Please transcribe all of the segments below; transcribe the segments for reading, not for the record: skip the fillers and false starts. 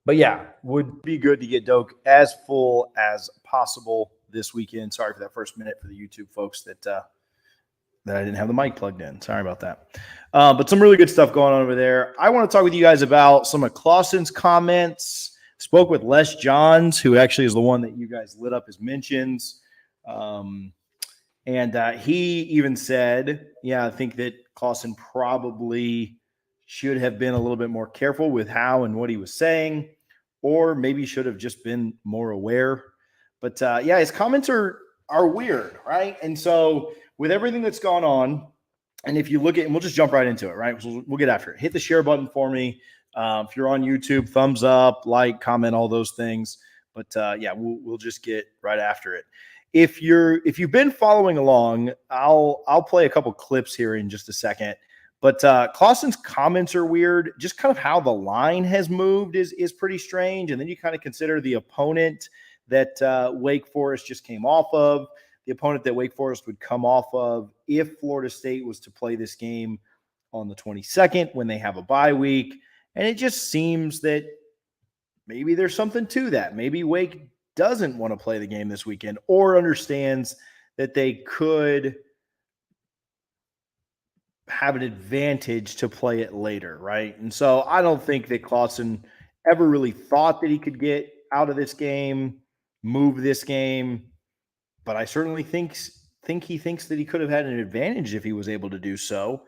But yeah, would be good to get Doak as full as possible this weekend. Sorry for that first minute for the YouTube folks that I didn't have the mic plugged in. Sorry about that. But some really good stuff going on over there. I want to talk with you guys about some of Clawson's comments. Spoke with Les Johns, who actually is the one that you guys lit up as mentions. And he even said, I think that Clawson probably should have been a little bit more careful with how and what he was saying, or maybe should have just been more aware. But his comments are weird, right? And so with everything that's gone on, and if you look at, and we'll just jump right into it, right? We'll get after it. Hit the share button for me. If you're on YouTube, thumbs up, like, comment, all those things. But we'll just get right after it. If you've been following along, I'll play a couple clips here in just a second. But Clawson's comments are weird. Just kind of how the line has moved is pretty strange. And then you kind of consider the opponent that Wake Forest just came off of, the opponent that Wake Forest would come off of if Florida State was to play this game on the 22nd when they have a bye week. And it just seems that maybe there's something to that. Maybe Wake doesn't want to play the game this weekend or understands that they could have an advantage to play it later, right? And so I don't think that Clawson ever really thought that he could get out of this game, move this game, but I certainly think he thinks that he could have had an advantage if he was able to do so.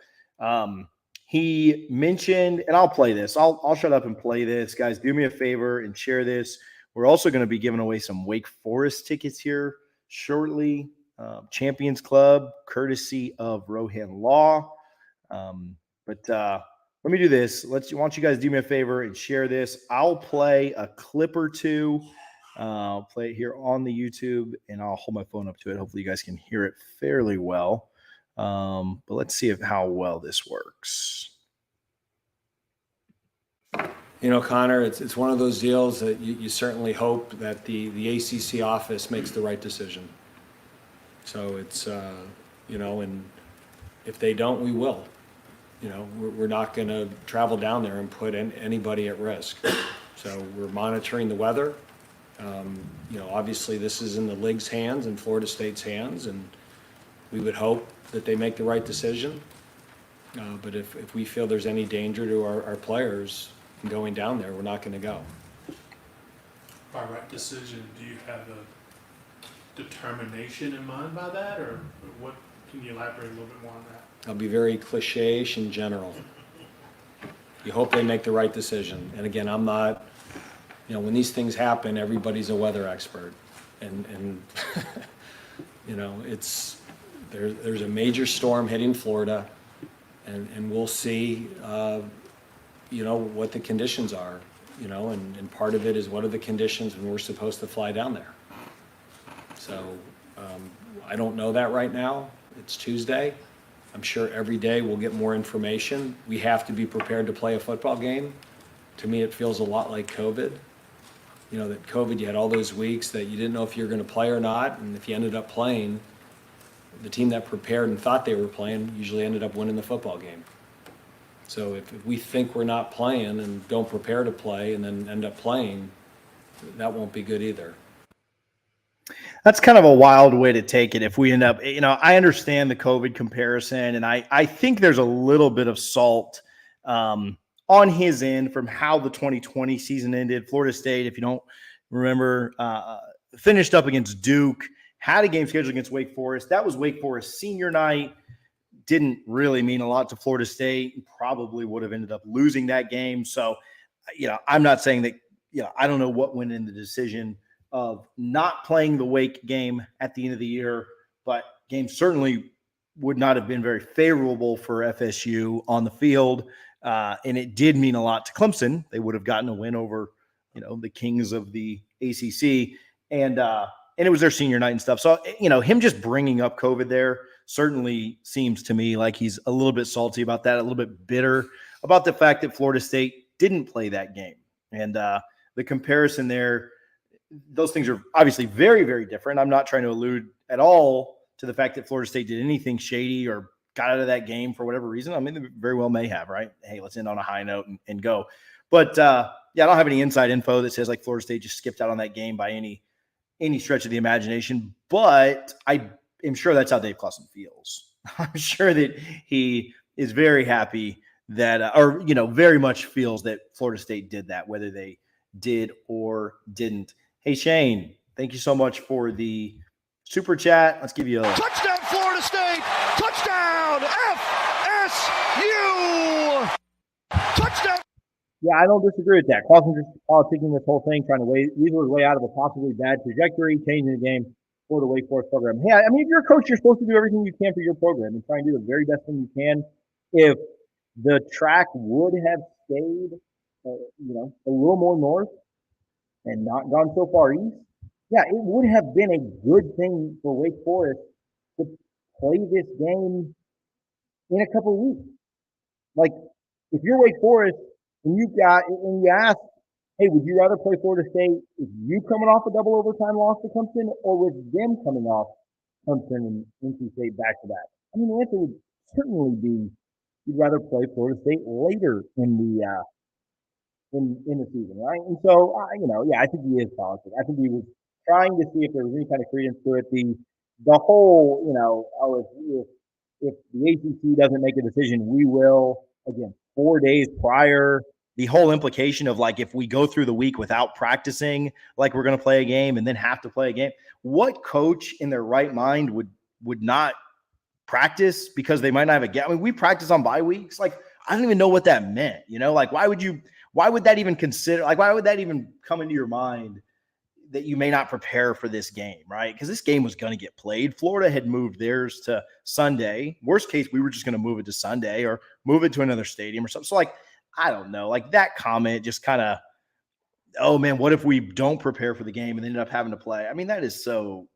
He mentioned, and I'll play this. I'll shut up and play this. Guys, do me a favor and share this. We're also going to be giving away some Wake Forest tickets here shortly. Champions Club, courtesy of Rohan Law. But let me do this. Why don't you guys do me a favor and share this? I'll play a clip or two. I'll play it here on the YouTube, and I'll hold my phone up to it. Hopefully you guys can hear it fairly well. But let's see how well this works. Connor, it's one of those deals that you certainly hope that the ACC office makes the right decision. So it's, and if they don't, we will. We're not going to travel down there and put anybody at risk. So we're monitoring the weather. Obviously this is in the league's hands and Florida State's hands, and we would hope that they make the right decision. But if we feel there's any danger to our players going down there, we're not going to go. By right decision, do you have a determination in mind by that, or what? Can you elaborate a little bit more on that? I'll be very cliche-ish in general. You hope they make the right decision. And again, I'm not, when these things happen, everybody's a weather expert. And there's a major storm hitting Florida, and we'll see, what the conditions are, and part of it is what are the conditions when we're supposed to fly down there. So I don't know that right now. It's Tuesday. I'm sure every day we'll get more information. We have to be prepared to play a football game. To me, it feels a lot like COVID. That COVID, you had all those weeks that you didn't know if you were going to play or not, and if you ended up playing, the team that prepared and thought they were playing usually ended up winning the football game. So if we think we're not playing and don't prepare to play and then end up playing, that won't be good either. That's kind of a wild way to take it. If we end up, I understand the COVID comparison, and I think there's a little bit of salt on his end from how the 2020 season ended. Florida State, if you don't remember, finished up against Duke, had a game scheduled against Wake Forest. That was Wake Forest senior night. Didn't really mean a lot to Florida State. Probably would have ended up losing that game. So, I'm not saying that, I don't know what went in the decision of not playing the Wake game at the end of the year, but game certainly would not have been very favorable for FSU on the field. And it did mean a lot to Clemson. They would have gotten a win over, the kings of the ACC. And it was their senior night and stuff. So, him just bringing up COVID there certainly seems to me like he's a little bit salty about that, a little bit bitter about the fact that Florida State didn't play that game. And the comparison there, those things are obviously very, very different. I'm not trying to allude at all to the fact that Florida State did anything shady or got out of that game for whatever reason. I mean, they very well may have, right? Hey, let's end on a high note and go. But I don't have any inside info that says like Florida State just skipped out on that game by any stretch of the imagination, but I am sure that's how Dave Clawson feels. I'm sure that he is very happy that, very much feels that Florida State did that, whether they did or didn't. Hey, Shane, thank you so much for the super chat. Let's give you a touchdown, Florida State! Touchdown, FSU! Touchdown! Yeah, I don't disagree with that. Clawson just politicking this whole thing, trying to weasel his way out of a possibly bad trajectory, changing the game for the Wake Forest program. Hey, I mean, if you're a coach, you're supposed to do everything you can for your program and try and do the very best thing you can. If the track would have stayed, a little more north and not gone so far east, yeah, it would have been a good thing for Wake Forest to play this game in a couple of weeks. Like, if you're Wake Forest and you ask, hey, would you rather play Florida State with you coming off a double overtime loss to Clemson or with them coming off Clemson and NC State back to back? I mean, the answer would certainly be you'd rather play Florida State later in the in the season, right? And so, I think he is politic. I think he was trying to see if there was any kind of credence to it. The whole, if the ACC doesn't make a decision, we will, again, 4 days prior. The whole implication of like, if we go through the week without practicing, like we're going to play a game and then have to play a game, what coach in their right mind would not practice because they might not have a game? I mean, we practice on bye weeks. Like, I don't even know what that meant, like, why would that even why would that even come into your mind that you may not prepare for this game, right? Because this game was going to get played. Florida had moved theirs to Sunday. Worst case, we were just going to move it to Sunday or move it to another stadium or something. So, like, I don't know. Like, that comment just kind of, oh, man, what if we don't prepare for the game and end up having to play? I mean, that is so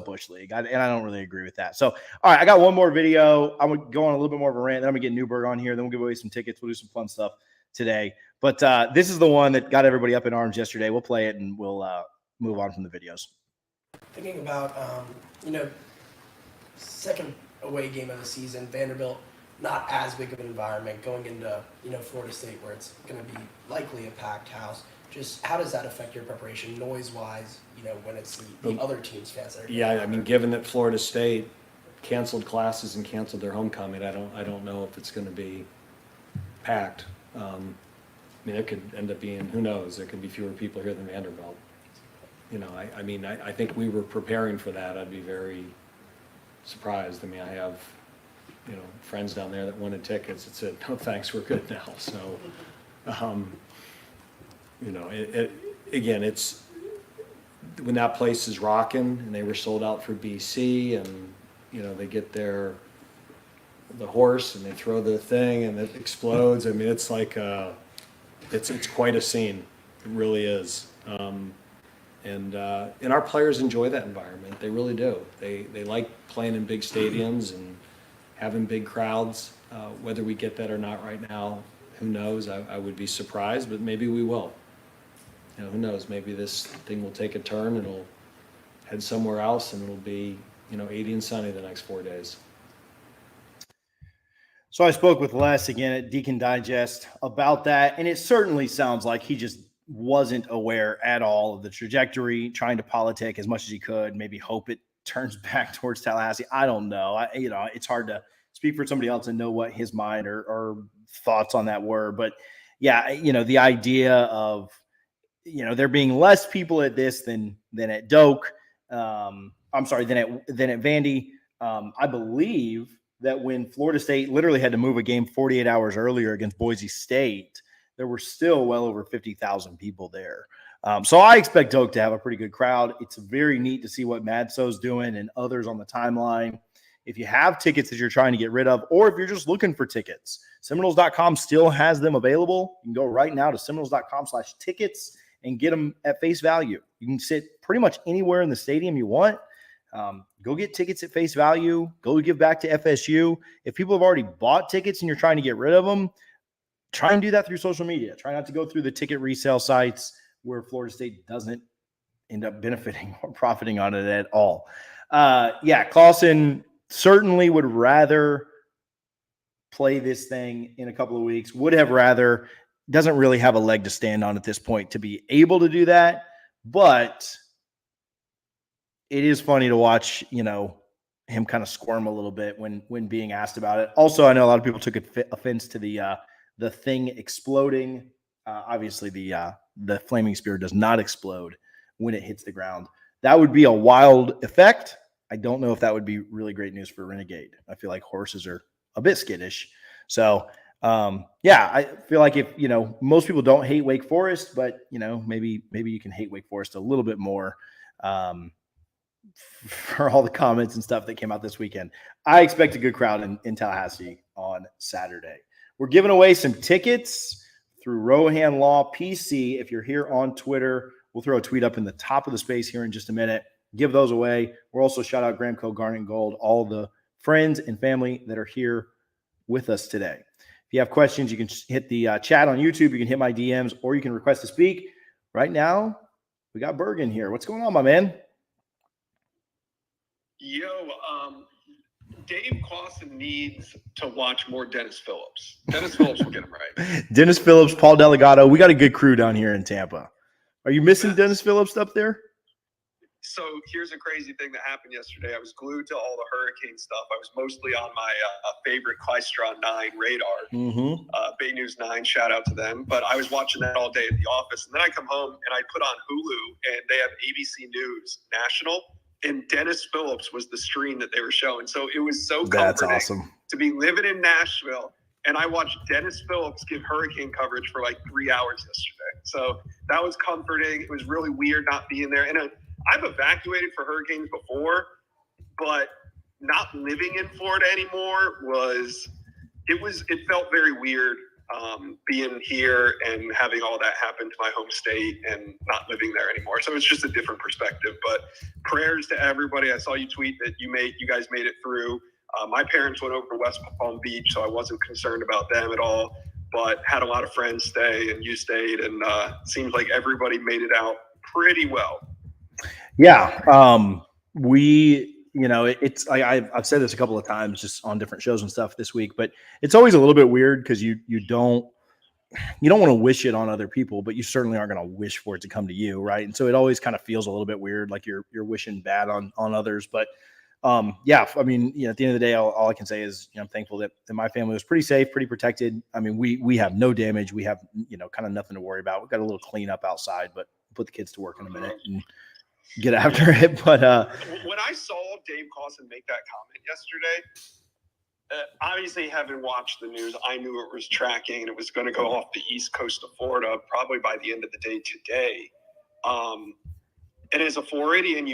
Bush League, and I don't really agree with that. So, all right, I got one more video. I'm going to go on a little bit more of a rant. Then I'm going to get Newberg on here. Then we'll give away some tickets. We'll do some fun stuff today. But this is the one that got everybody up in arms yesterday. We'll play it, and we'll move on from the videos. Thinking about, second away game of the season, Vanderbilt, not as big of an environment, going into, Florida State where it's going to be likely a packed house. Just how does that affect your preparation noise-wise, when it's the other team's fans that are Yeah, I mean, given that Florida State canceled classes and canceled their homecoming, I don't know if it's going to be packed. I mean, it could end up being, who knows, there could be fewer people here than Vanderbilt. I think we were preparing for that. I'd be very surprised. I mean, I have, friends down there that wanted tickets that said, no, thanks, we're good now. So, again, it's when that place is rocking and they were sold out for BC and, they get the horse and they throw the thing and it explodes. I mean, it's like, it's quite a scene. It really is. And our players enjoy that environment. They really do. They like playing in big stadiums and having big crowds. Whether we get that or not right now, who knows? I would be surprised, but maybe we will. Who knows? Maybe this thing will take a turn and it'll head somewhere else and it'll be, 80 and sunny the next 4 days. So I spoke with Les again at Deacon Digest about that, and it certainly sounds like he just wasn't aware at all of the trajectory, trying to politic as much as he could, maybe hope it turns back towards Tallahassee. I don't know. It's hard to speak for somebody else and know what his mind or thoughts on that were. But yeah, the idea of, there being less people at this than at Doak. I'm sorry, than at Vandy. I believe that when Florida State literally had to move a game 48 hours earlier against Boise State, there were still well over 50,000 people there. So I expect Doak to have a pretty good crowd. It's very neat to see what Madso's doing and others on the timeline. If you have tickets that you're trying to get rid of, or if you're just looking for tickets, Seminoles.com still has them available. You can go right now to Seminoles.com/tickets and get them at face value. You can sit pretty much anywhere in the stadium you want. Go get tickets at face value. Go give back to FSU. If people have already bought tickets and you're trying to get rid of them, try and do that through social media. Try not to go through the ticket resale sites where Florida State doesn't end up benefiting or profiting on it at all. Clawson certainly would rather play this thing in a couple of weeks, would have rather doesn't really have a leg to stand on at this point to be able to do that. But it is funny to watch, him kind of squirm a little bit when being asked about it. Also, I know a lot of people took offense to the thing exploding. Obviously, the flaming spear does not explode when it hits the ground. That would be a wild effect. I don't know if that would be really great news for Renegade. I feel like horses are a bit skittish. So, I feel like if, most people don't hate Wake Forest, but, maybe you can hate Wake Forest a little bit more for all the comments and stuff that came out this weekend. I expect a good crowd in Tallahassee on Saturday. We're giving away some tickets through Rohan Law PC. If you're here on Twitter, we'll throw a tweet up in the top of the space here in just a minute. Give those away. We'll also shout out Gramco, Garnet, and Gold, all the friends and family that are here with us today. If you have questions, you can hit the chat on YouTube. You can hit my DMs, or you can request to speak. Right now, we got Bergen here. What's going on, my man? Yo, Dave Clawson needs to watch more Dennis Phillips. Dennis Phillips will get him right. Dennis Phillips, Paul Delgado. We got a good crew down here in Tampa. Are you missing Dennis Phillips up there? So here's a crazy thing that happened yesterday. I was glued to all the hurricane stuff. I was mostly on my favorite Klystron 9 radar. Bay News 9, shout out to them. But I was watching that all day at the office. And then I come home and I put on Hulu, and they have ABC News National. And Dennis Phillips was the stream that they were showing. So it was so comforting to be living in Nashville. And I watched Dennis Phillips give hurricane coverage for like 3 hours yesterday. So that was comforting. It was really weird not being there. And I've evacuated for hurricanes before, but not living in Florida anymore it felt very weird being here and having all that happen to my home state and not living there anymore. So it's just a different perspective. But prayers to everybody. I saw you tweet that you guys made it through. My parents went over to West Palm Beach, so I wasn't concerned about them at all, but had a lot of friends stay, and you stayed, and seems like everybody made it out pretty well. Yeah. It's I've said this a couple of times just on different shows and stuff this week, but it's always a little bit weird because you don't want to wish it on other people, but you certainly aren't going to wish for it to come to you. Right. And so it always kind of feels a little bit weird, like you're wishing bad on others. But at the end of the day, all I can say is, I'm thankful that my family was pretty safe, pretty protected. I mean, we have no damage. We have, kind of nothing to worry about. We've got a little cleanup outside, but put the kids to work in a minute and get after it. But when I saw Dave Clawson make that comment yesterday, obviously having watched the news, I knew it was tracking and it was going to go off the east coast of Florida probably by the end of the day today. And as a Floridian,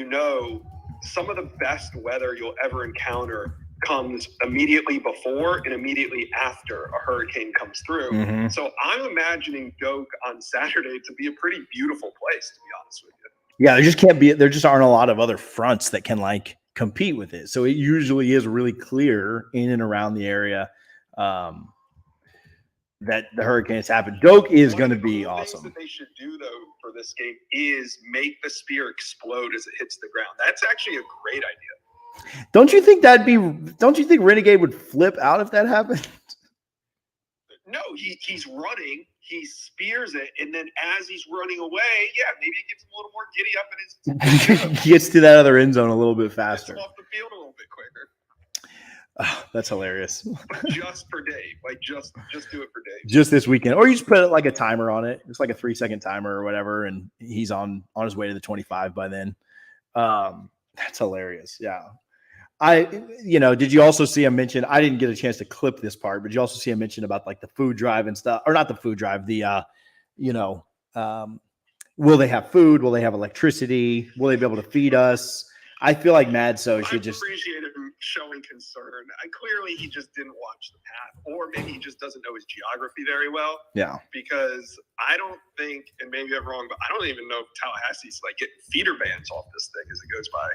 some of the best weather you'll ever encounter comes immediately before and immediately after a hurricane comes through. Mm-hmm. So I'm imagining Doak on Saturday to be a pretty beautiful place, to be honest with you. Yeah, there just aren't a lot of other fronts that can compete with it. So it usually is really clear in and around the area that the hurricanes happen. Doak is going to be awesome. What they should do, though, for this game is make the spear explode as it hits the ground. That's actually a great idea. Don't you think Renegade would flip out if that happened? No, he's running. He spears it, and then as he's running away, maybe it gets a little more giddy up in his. Gets to that other end zone a little bit faster. Gets off the field a little bit quicker. Oh, that's hilarious. But just for Dave, just do it for Dave. Just this weekend, or you just put a timer on it. It's like a 3-second timer or whatever, and he's on his way to the 25 by then. That's hilarious. Yeah. Did you also see him mention, I didn't get a chance to clip this part, but you also see him mention about the food drive and stuff, or not the food drive, will they have food? Will they have electricity? Will they be able to feed us? I feel like Madso should just appreciate him showing concern. Clearly he just didn't watch the path, or maybe he just doesn't know his geography very well. Yeah. Because I don't think, and maybe I'm wrong, but I don't even know if Tallahassee's getting feeder bans off this thing as it goes by.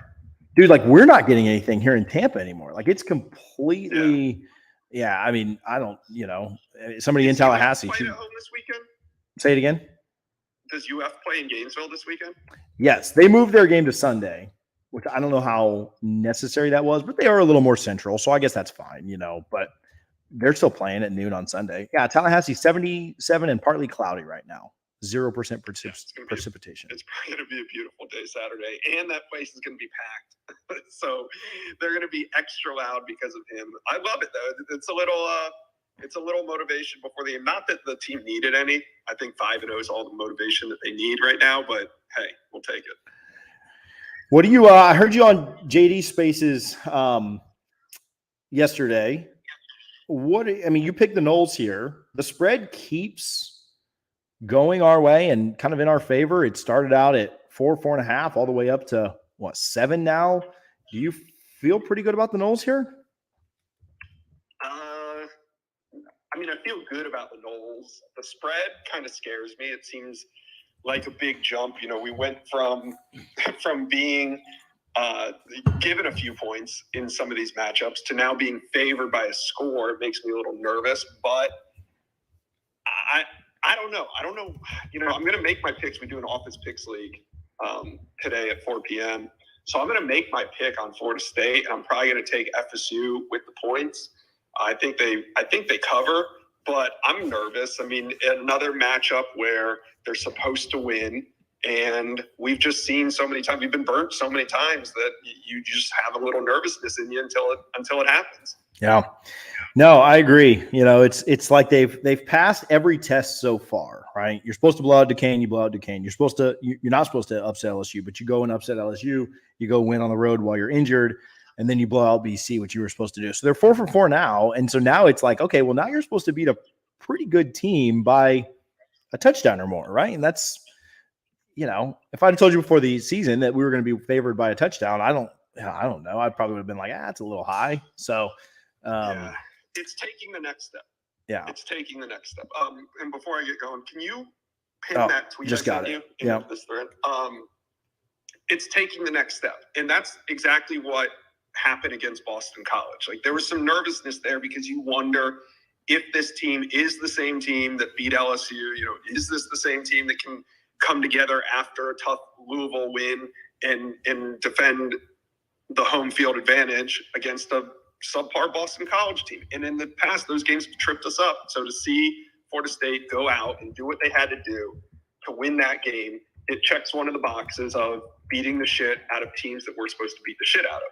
Dude, we're not getting anything here in Tampa anymore. It's completely, I mean, I don't, somebody in Tallahassee. Play at home this weekend? Say it again. Does UF play in Gainesville this weekend? Yes, they moved their game to Sunday, which I don't know how necessary that was, but they are a little more central, so I guess that's fine, But they're still playing at noon on Sunday. Yeah, Tallahassee 77 and partly cloudy right now. 0% precipitation. It's going to be a beautiful day Saturday, and that place is going to be packed. So they're going to be extra loud because of him. I love it though. It's a little motivation before the game. Not that the team needed any. I think 5-0 is all the motivation that they need right now. But hey, we'll take it. What do you? I heard you on JD Spaces yesterday. You picked the Noles here. The spread keeps going our way and kind of in our favor. It started out at 4.5, all the way up to 7 now. Do you feel pretty good about the Noles here? I feel good about the Noles. The spread kind of scares me. It seems like a big jump. We went from being given a few points in some of these matchups to now being favored by a score. It makes me a little nervous, but I don't know. I'm going to make my picks. We do an office picks league today at 4 p.m. So I'm going to make my pick on Florida State, and I'm probably going to take FSU with the points. I think they cover, but I'm nervous. Another matchup where they're supposed to win, and we've just seen so many times, we've been burnt so many times that you just have a little nervousness in you until it happens. Yeah. No, I agree. It's like they've passed every test so far, right? You're supposed to blow out Duquesne, you blow out Duquesne. You're not supposed to upset LSU, but you go and upset LSU. You go win on the road while you're injured, and then you blow out BC, which you were supposed to do. So they're 4 for 4 now, and so now it's like, okay, well now you're supposed to beat a pretty good team by a touchdown or more, right? And that's, if I'd told you before the season that we were going to be favored by a touchdown, I don't know. I probably would have been like, it's a little high. So. It's taking the next step. Yeah. It's taking the next step. And before I get going, can you pin that tweet just got it. into this thread? It's taking the next step. And that's exactly what happened against Boston College. Like, there was some nervousness there because you wonder if this team is the same team that beat LSU. Is this the same team that can come together after a tough Louisville win and defend the home field advantage against a subpar Boston College team? And in the past, those games tripped us up. So to see Florida State go out and do what they had to do to win that game, it checks one of the boxes of beating the shit out of teams that we're supposed to beat the shit out of.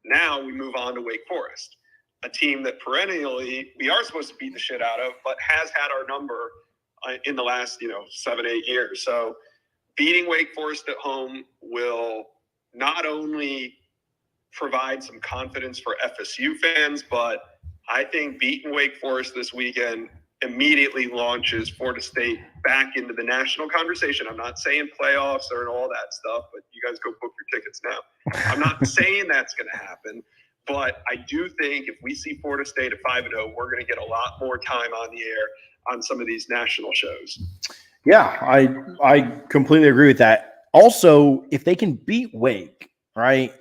Now we move on to Wake Forest, a team that perennially we are supposed to beat the shit out of, but has had our number in the last 7-8 years. So beating Wake Forest at home will not only provide some confidence for FSU fans, but I think beating Wake Forest this weekend immediately launches Florida State back into the national conversation. I'm not saying playoffs or all that stuff, but you guys go book your tickets now. I'm not saying that's going to happen, but I do think if we see Florida State at 5-0, we're going to get a lot more time on the air on some of these national shows. Yeah, I completely agree with that. Also, if they can beat Wake, right?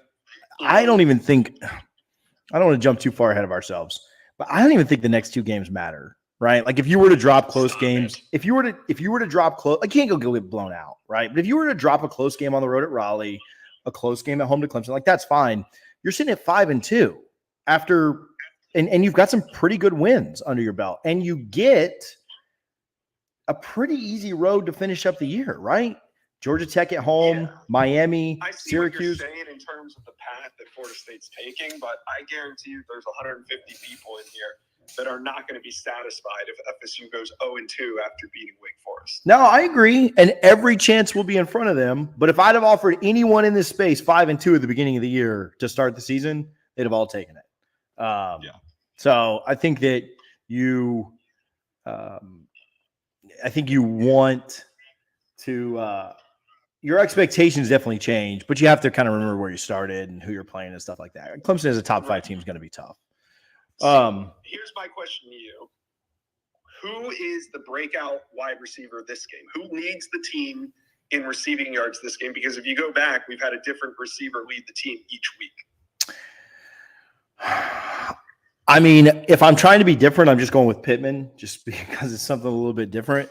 I don't want to jump too far ahead of ourselves, but I don't even think the next two games matter, right? Like, if you were to drop close games, if you were to drop close, I can't go get blown out, right? But if you were to drop a close game on the road at Raleigh, a close game at home to Clemson, like, that's fine. You're sitting at 5-2 after, and you've got some pretty good wins under your belt, and you get a pretty easy road to finish up the year, right? Georgia Tech at home, Miami, I see Syracuse. what you're saying in terms of the path that Florida State's taking, but I guarantee you there's 150 people in here that are not going to be satisfied if FSU goes 0-2 after beating Wake Forest. No, I agree, and every chance will be in front of them. But if I'd have offered anyone in this space 5-2 at the beginning of the year to start the season, they'd have all taken it. So I think that you want to your expectations definitely change, but you have to kind of remember where you started and who you're playing and stuff like that. Clemson as a top 5 team is going to be tough. Here's my question to you. Who is the breakout wide receiver this game? Who leads the team in receiving yards this game? Because if you go back, we've had a different receiver lead the team each week. I mean, if I'm trying to be different, I'm just going with Pittman just because it's something a little bit different.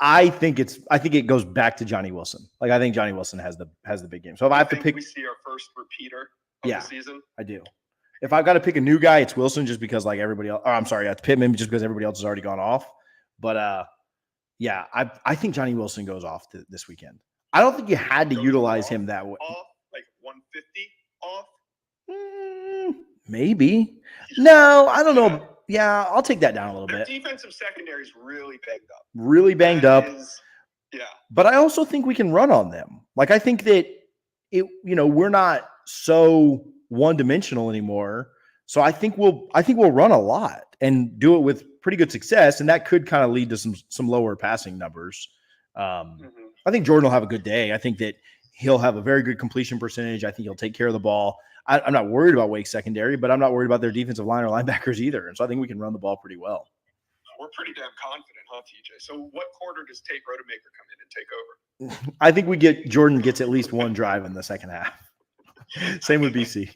I think it goes back to Johnny Wilson. Like, I think Johnny Wilson has the big game. So if I have to pick, we see our first repeater of the season. I do. If I've got to pick a new guy, it's Wilson, just because like everybody else. Or I'm sorry, it's Pittman, just because everybody else has already gone off. But yeah, I think Johnny Wilson goes off this weekend. I don't think you had to utilize him that way. Off, like 150 off? Maybe. No, I don't know. Yeah, I'll take that down a little Their bit. defensive secondary is really banged up. Really banged up. Yeah. But I also think we can run on them. Like, I think that we're not so one-dimensional anymore. So I think we'll run a lot and do it with pretty good success, and that could kind of lead to some lower passing numbers. I think Jordan will have a good day. I think that he'll have a very good completion percentage. I think he'll take care of the ball. I'm not worried about Wake's secondary, but I'm not worried about their defensive line or linebackers either. And so I think we can run the ball pretty well. We're pretty damn confident, huh, TJ? So what quarter does Tate Rodemaker come in and take over? I think Jordan gets at least one drive in the second half. Same with BC.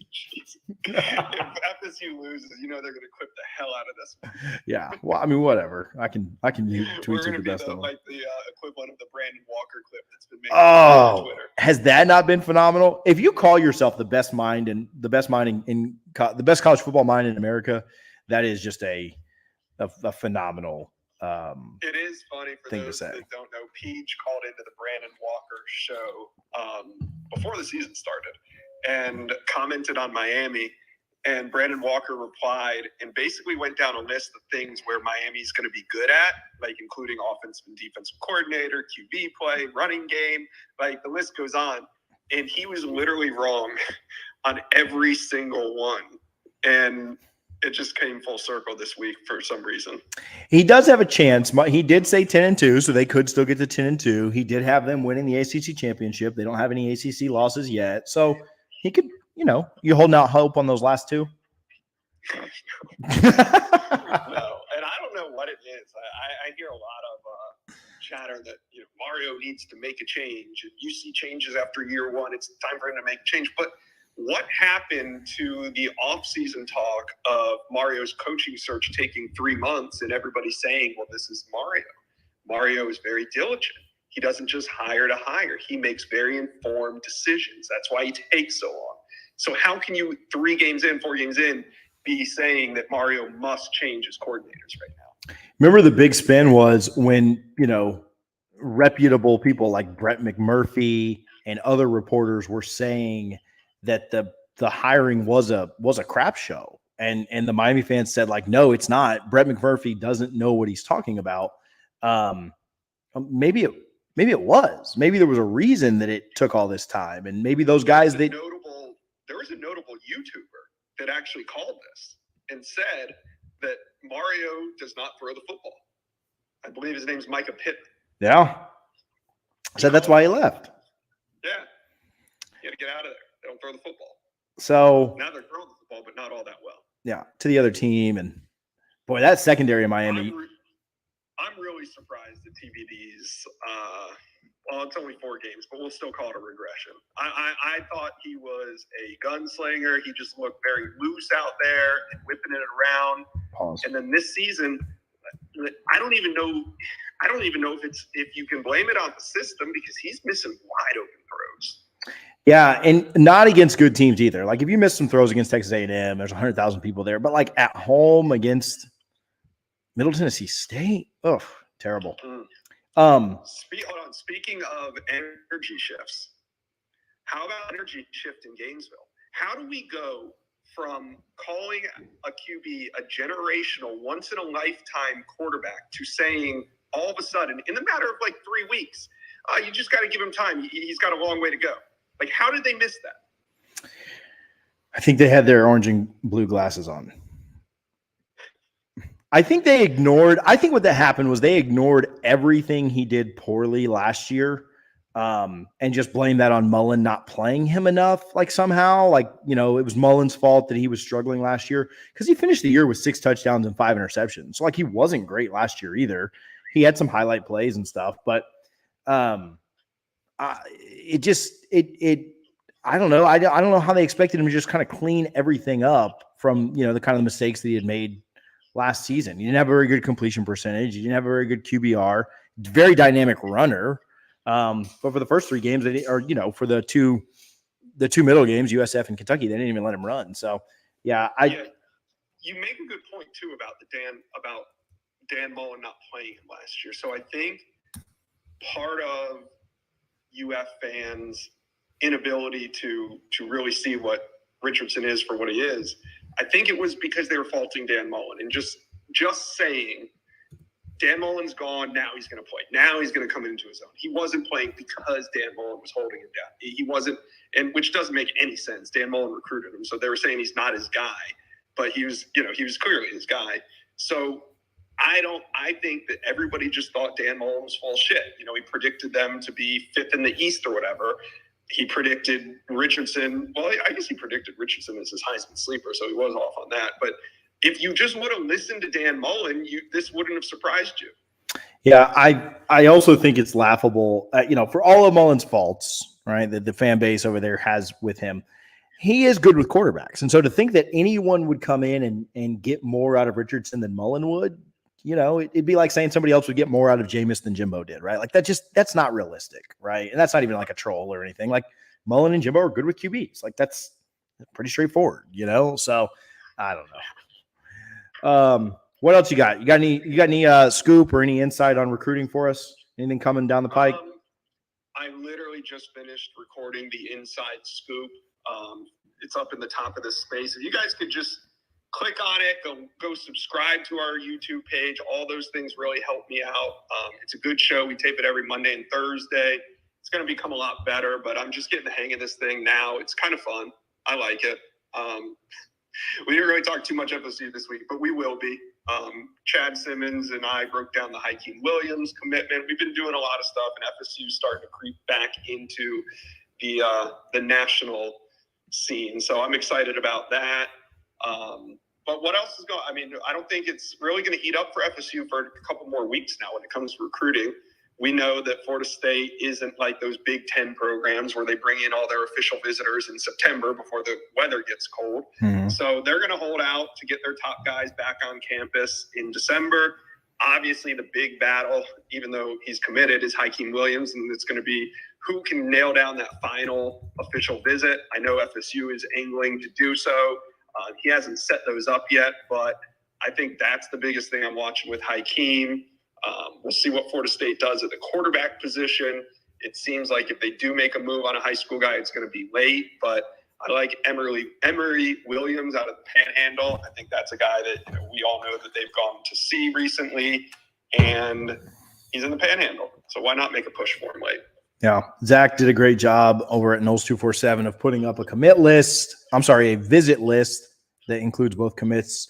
If FSU loses, they're going to clip the hell out of this one. Yeah. Well, I mean, whatever. I can tweet We're the best of them. like the equivalent of the Brandon Walker clip that's been made Oh, on Twitter. has that not been phenomenal? If you call yourself the best mind in the best college football mind in America, that is just a phenomenal. It is funny for those that don't know. Peach called into the Brandon Walker show before the season started and commented on Miami. And Brandon Walker replied and basically went down a list of things where Miami's going to be good at, like including offensive and defensive coordinator, QB play, running game. Like the list goes on. And he was literally wrong on every single one. And it just came full circle this week for some reason. He does have a chance. He did say 10-2, so they could still get to 10-2. He did have them winning the ACC championship. They don't have any ACC losses yet. So he could, you holding out hope on those last two? No, and I don't know what it is. I hear a lot of chatter that Mario needs to make a change. You see changes after year one. It's time for him to make a change. But what happened to the offseason talk of Mario's coaching search taking 3 months and everybody saying, well, this is Mario. Mario is very diligent. He doesn't just hire to hire. He makes very informed decisions. That's why he takes so long. So how can you 4 games in, be saying that Mario must change his coordinators right now? Remember the big spin was when, reputable people like Brett McMurphy and other reporters were saying that the hiring was a crap show. And the Miami fans said, like, no, it's not. Brett McMurphy doesn't know what he's talking about. Maybe it was. Maybe there was a reason that it took all this time. And maybe those guys there was a notable YouTuber that actually called this and said that Mario does not throw the football. I believe his name's Micah Pittman. Yeah. So that's why he left. Yeah. You got to get out of there. They don't throw the football. So now they're throwing the football, but not all that well. Yeah, to the other team. And boy, that secondary in Miami. I'm really surprised at TVD's. Well, it's only 4 games, but we'll still call it a regression. I thought he was a gunslinger. He just looked very loose out there and whipping it around. Pause. And then this season, I don't even know if you can blame it on the system because he's missing wide open throws. Yeah, and not against good teams either. Like if you miss some throws against Texas A&M, there's 100,000 people there. But like at home against Middle Tennessee State, terrible. Hold on. Speaking of energy shifts, how about energy shift in Gainesville? How do we go from calling a QB a generational, once-in-a-lifetime quarterback to saying all of a sudden, in the matter of like 3 weeks, you just got to give him time. He's got a long way to go. Like, how did they miss that? I think they had their orange and blue glasses on. I think what that happened was they ignored everything he did poorly last year and just blamed that on Mullen not playing him enough. Like somehow, it was Mullen's fault that he was struggling last year because he finished the year with 6 touchdowns and 5 interceptions. So he wasn't great last year either. He had some highlight plays and stuff, but I don't know. I don't know how they expected him to just kind of clean everything up from, the kind of mistakes that he had made last season. He didn't have a very good completion percentage. He didn't have a very good QBR. Very dynamic runner. But for the first 3 games, for the two middle games, USF and Kentucky, they didn't even let him run. So Yeah, you make a good point too about Dan Mullen not playing him last year. So I think part of UF fans' inability to really see what Richardson is for what he is, I think it was because they were faulting Dan Mullen and just saying Dan Mullen's gone, now he's going to play. Now he's going to come into his own. He wasn't playing because Dan Mullen was holding him down. He wasn't, and which doesn't make any sense. Dan Mullen recruited him, so they were saying he's not his guy, but he was clearly his guy. So I think that everybody just thought Dan Mullen was full shit. He predicted them to be fifth in the East or whatever. He predicted Richardson. Well, I guess he predicted Richardson as his Heisman sleeper, so he was off on that. But if you just would have listened to Dan Mullen, this wouldn't have surprised you. Yeah, I also think it's laughable, for all of Mullen's faults, right, that the fan base over there has with him. He is good with quarterbacks. And so to think that anyone would come in and get more out of Richardson than Mullen would, it'd be like saying somebody else would get more out of Jameis than Jimbo did, right? Like that's not realistic, right? And that's not even like a troll or anything. Like Mullen and Jimbo are good with QBs. Like that's pretty straightforward, So I don't know. What else you got? You got any scoop or any insight on recruiting for us? Anything coming down the pike? I literally just finished recording the inside scoop. It's up in the top of this space. If you guys could just click on it, go subscribe to our YouTube page. All those things really help me out. It's a good show. We tape it every Monday and Thursday. It's going to become a lot better, but I'm just getting the hang of this thing now. It's kind of fun. I like it. We didn't really talk too much FSU this week, but we will be. Chad Simmons and I broke down the Hakeem Williams commitment. We've been doing a lot of stuff, and FSU starting to creep back into the national scene. So I'm excited about that. But what else is going? I mean, I don't think it's really going to heat up for FSU for a couple more weeks now when it comes to recruiting. We know that Florida State isn't like those Big Ten programs where they bring in all their official visitors in September before the weather gets cold. Mm-hmm. So they're going to hold out to get their top guys back on campus in December. Obviously, the big battle, even though he's committed, is Hakeem Williams, and it's going to be who can nail down that final official visit. I know FSU is angling to do so. He hasn't set those up yet, but I think that's the biggest thing I'm watching with Hakeem. We'll see what Florida State does at the quarterback position. It seems like if they do make a move on a high school guy, it's going to be late, but I like Emory Williams out of the Panhandle. I think that's a guy that we all know that they've gone to see recently, and he's in the Panhandle. So why not make a push for him late? Yeah, Zach did a great job over at Noles 247 of putting up a visit list that includes both commits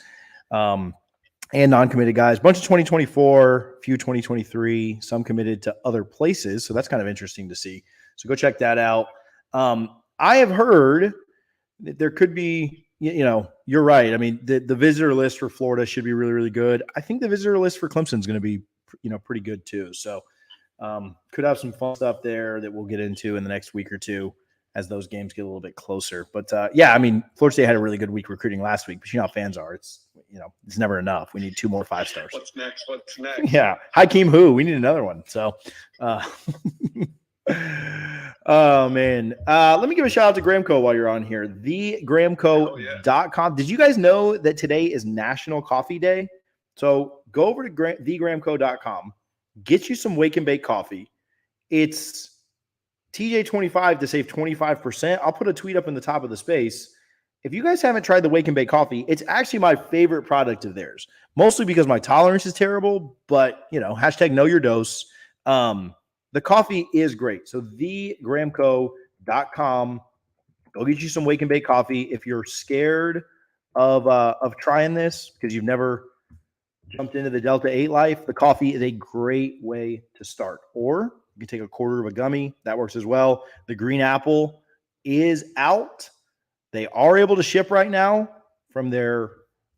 and non-committed guys. Bunch of 2024, few 2023, some committed to other places. So that's kind of interesting to see. So go check that out. I have heard that there could be, you're right. I mean, the visitor list for Florida should be really, really good. I think the visitor list for Clemson is going to be, pretty good too. So could have some fun stuff there that we'll get into in the next week or two as those games get a little bit closer. But I mean, Florida State had a really good week recruiting last week, but you know how fans are. It's, it's never enough. We need 2 more 5 stars. What's next? Yeah. Hakeem who? We need another one. So, oh man. Let me give a shout out to Gramco while you're on here. TheGramco.com. Did you guys know that today is National Coffee Day? So go over to TheGramco.com, get you some wake and bake coffee. It's TJ25 to save 25%. I'll put a tweet up in the top of the space. If you guys haven't tried the Wake and Bake coffee, it's actually my favorite product of theirs, mostly because my tolerance is terrible, but hashtag know your dose. The coffee is great. So thegramco.com, go get you some Wake and Bake coffee. If you're scared of trying this because you've never jumped into the Delta 8 life, the coffee is a great way to start. Or you can take a quarter of a gummy. That works as well. The green apple is out. They are able to ship right now from their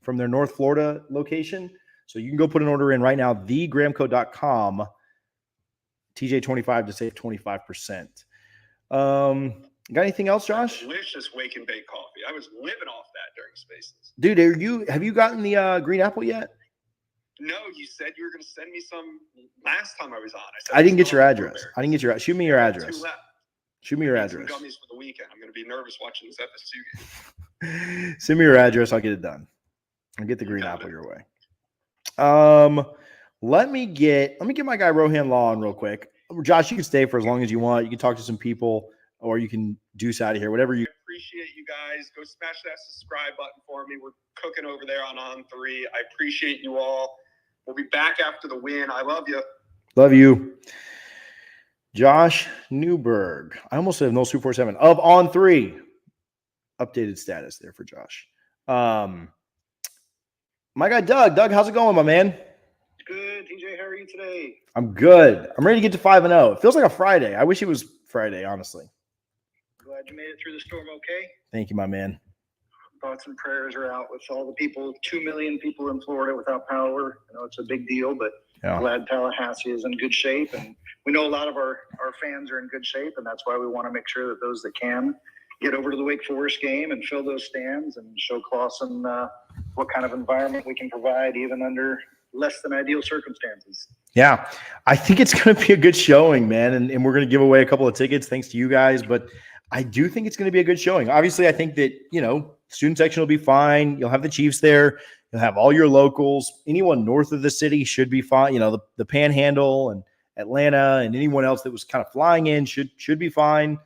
North Florida location. So you can go put an order in right now, thegramco.com, TJ25 to save 25%. Got anything else, Josh? Delicious wake and bake coffee. I was living off that during Spaces. Dude, have you gotten the green apple yet? No, you said you were going to send me some last time I was on. I didn't get your address. Shoot me your address. Shoot me your address. Some gummies for the weekend. I'm going to be nervous watching this FSU game. Send me your address. I'll get it done. I'll get the green apple your way. Let me get my guy Rohan Law on real quick. Josh, you can stay for as long as you want. You can talk to some people, or you can deuce out of here. Whatever you. Appreciate you guys. Go smash that subscribe button for me. We're cooking over there on 3. I appreciate you all. We'll be back after the win. I love you. Love you. Josh Newberg. I almost said Noles 247 of On 3. Updated status there for Josh. My guy Doug. Doug, how's it going, my man? Good, TJ. How are you today? I'm good. I'm ready to get to 5-0. It feels like a Friday. I wish it was Friday, honestly. Glad you made it through the storm okay. Thank you, my man. Thoughts and prayers are out with all the people, 2 million people in Florida without power. I know it's a big deal, but glad Tallahassee is in good shape. And we know a lot of our fans are in good shape, and that's why we want to make sure that those that can get over to the Wake Forest game and fill those stands and show Clawson what kind of environment we can provide even under less than ideal circumstances. Yeah, I think it's going to be a good showing, man. And we're going to give away a couple of tickets thanks to you guys. But I do think it's going to be a good showing. Obviously, I think that, student section will be fine. You'll have the Chiefs there. You'll have all your locals. Anyone north of the city should be fine. The Panhandle and Atlanta and anyone else that was kind of flying in should be fine.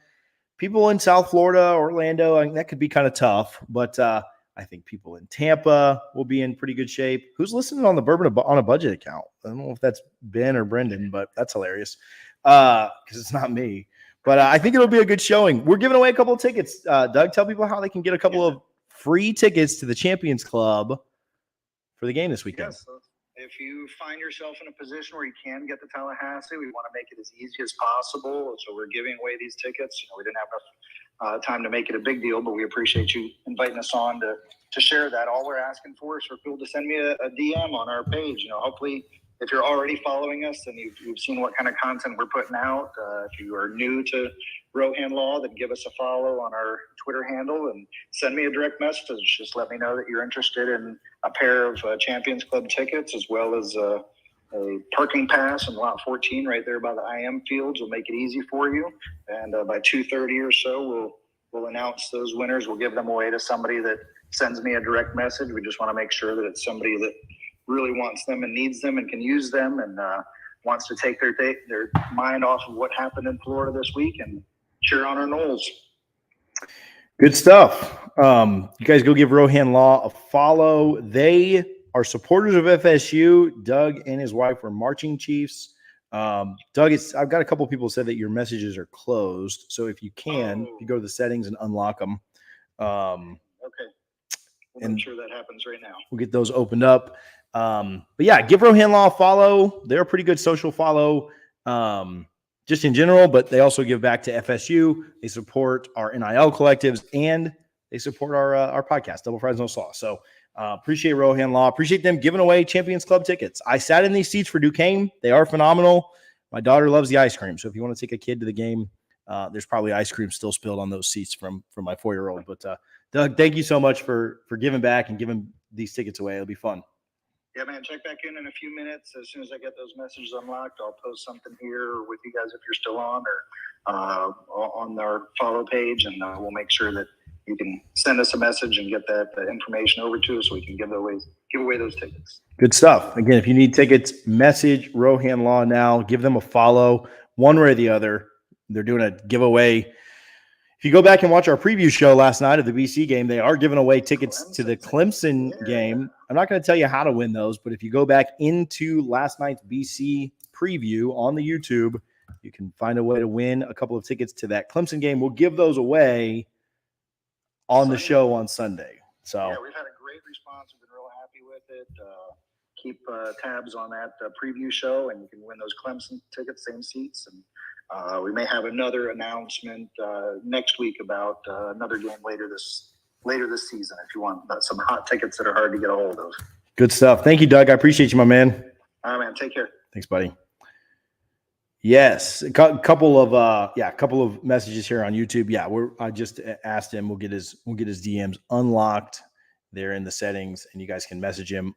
People in South Florida, Orlando, that could be kind of tough. But I think people in Tampa will be in pretty good shape. Who's listening on the Bourbon on a Budget account? I don't know if that's Ben or Brendan, but that's hilarious because it's not me. But I think it'll be a good showing. We're giving away a couple of tickets. Doug, tell people how they can get a couple of free tickets to the Champions Club for the game this weekend. Yes. So if you find yourself in a position where you can get to Tallahassee, we want to make it as easy as possible. So we're giving away these tickets. We didn't have enough time to make it a big deal, but we appreciate you inviting us on to share that. All we're asking for is for people to send me a DM on our page. Hopefully, if you're already following us and you've seen what kind of content we're putting out, if you are new to Rohan Law, then give us a follow on our Twitter handle and send me a direct message. Just let me know that you're interested in a pair of Champions Club tickets as well as a parking pass in lot 14 right there by the IM fields. We'll make it easy for you. And by 2:30 or so, we'll announce those winners. We'll give them away to somebody that sends me a direct message. We just want to make sure that it's somebody that really wants them and needs them and can use them and wants to take their mind off of what happened in Florida this week and cheer on our Noles. Good stuff. You guys go give Rohan Law a follow. They are supporters of FSU. Doug and his wife were marching chiefs. Doug, I've got a couple of people said that your messages are closed. So if you can, you go to the settings and unlock them. Okay. We'll make sure that happens right now. We'll get those opened up. But yeah, give Rohan Law a follow. They're a pretty good social follow just in general, but they also give back to FSU. They support our NIL collectives and they support our podcast, Double Fries No Sauce. So appreciate Rohan Law. Appreciate them giving away Champions Club tickets. I sat in these seats for Duquesne. They are phenomenal. My daughter loves the ice cream. So if you want to take a kid to the game, there's probably ice cream still spilled on those seats from my 4-year-old. But Doug, thank you so much for giving back and giving these tickets away. It'll be fun. Yeah, man, check back in a few minutes. As soon as I get those messages unlocked, I'll post something here with you guys if you're still on or on our follow page, and we'll make sure that you can send us a message and get that information over to us so we can give away those tickets. Good stuff. Again, if you need tickets, message Rohan Law now. Give them a follow one way or the other. They're doing a giveaway. If you go back and watch our preview show last night of the BC game, they are giving away tickets to the Clemson game. I'm not going to tell you how to win those, but if you go back into last night's BC preview on the YouTube, you can find a way to win a couple of tickets to that Clemson game. We'll give those away on the show on Sunday. So yeah, we've had a great response. We've been real happy with it. Keep tabs on that preview show, and you can win those Clemson tickets, same seats. And we may have another announcement next week about another game later this season if you want some hot tickets that are hard to get a hold of. Good stuff. Thank you, Doug. I appreciate you, my man. All right, man. Take care. Thanks, buddy. Yes, a couple of messages here on YouTube. Yeah, I just asked him. We'll get his DMs unlocked. They're in the settings, and you guys can message him,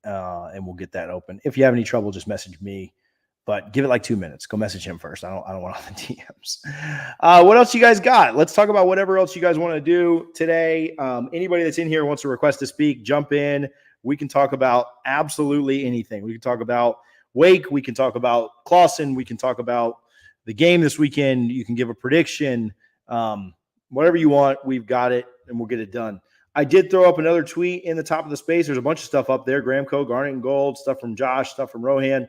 and we'll get that open. If you have any trouble, just message me. but give it like 2 minutes. Go message him first. I don't want all the DMs. What else you guys got? Let's talk about whatever else you guys want to do today. Anybody that's in here wants to request to speak, jump in. We can talk about absolutely anything. We can talk about Wake. We can talk about Clawson. We can talk about the game this weekend. You can give a prediction. Whatever you want, we've got it, and we'll get it done. I did throw up another tweet in the top of the space. There's a bunch of stuff up there. Gramco, Garnet and Gold, stuff from Josh, stuff from Rohan.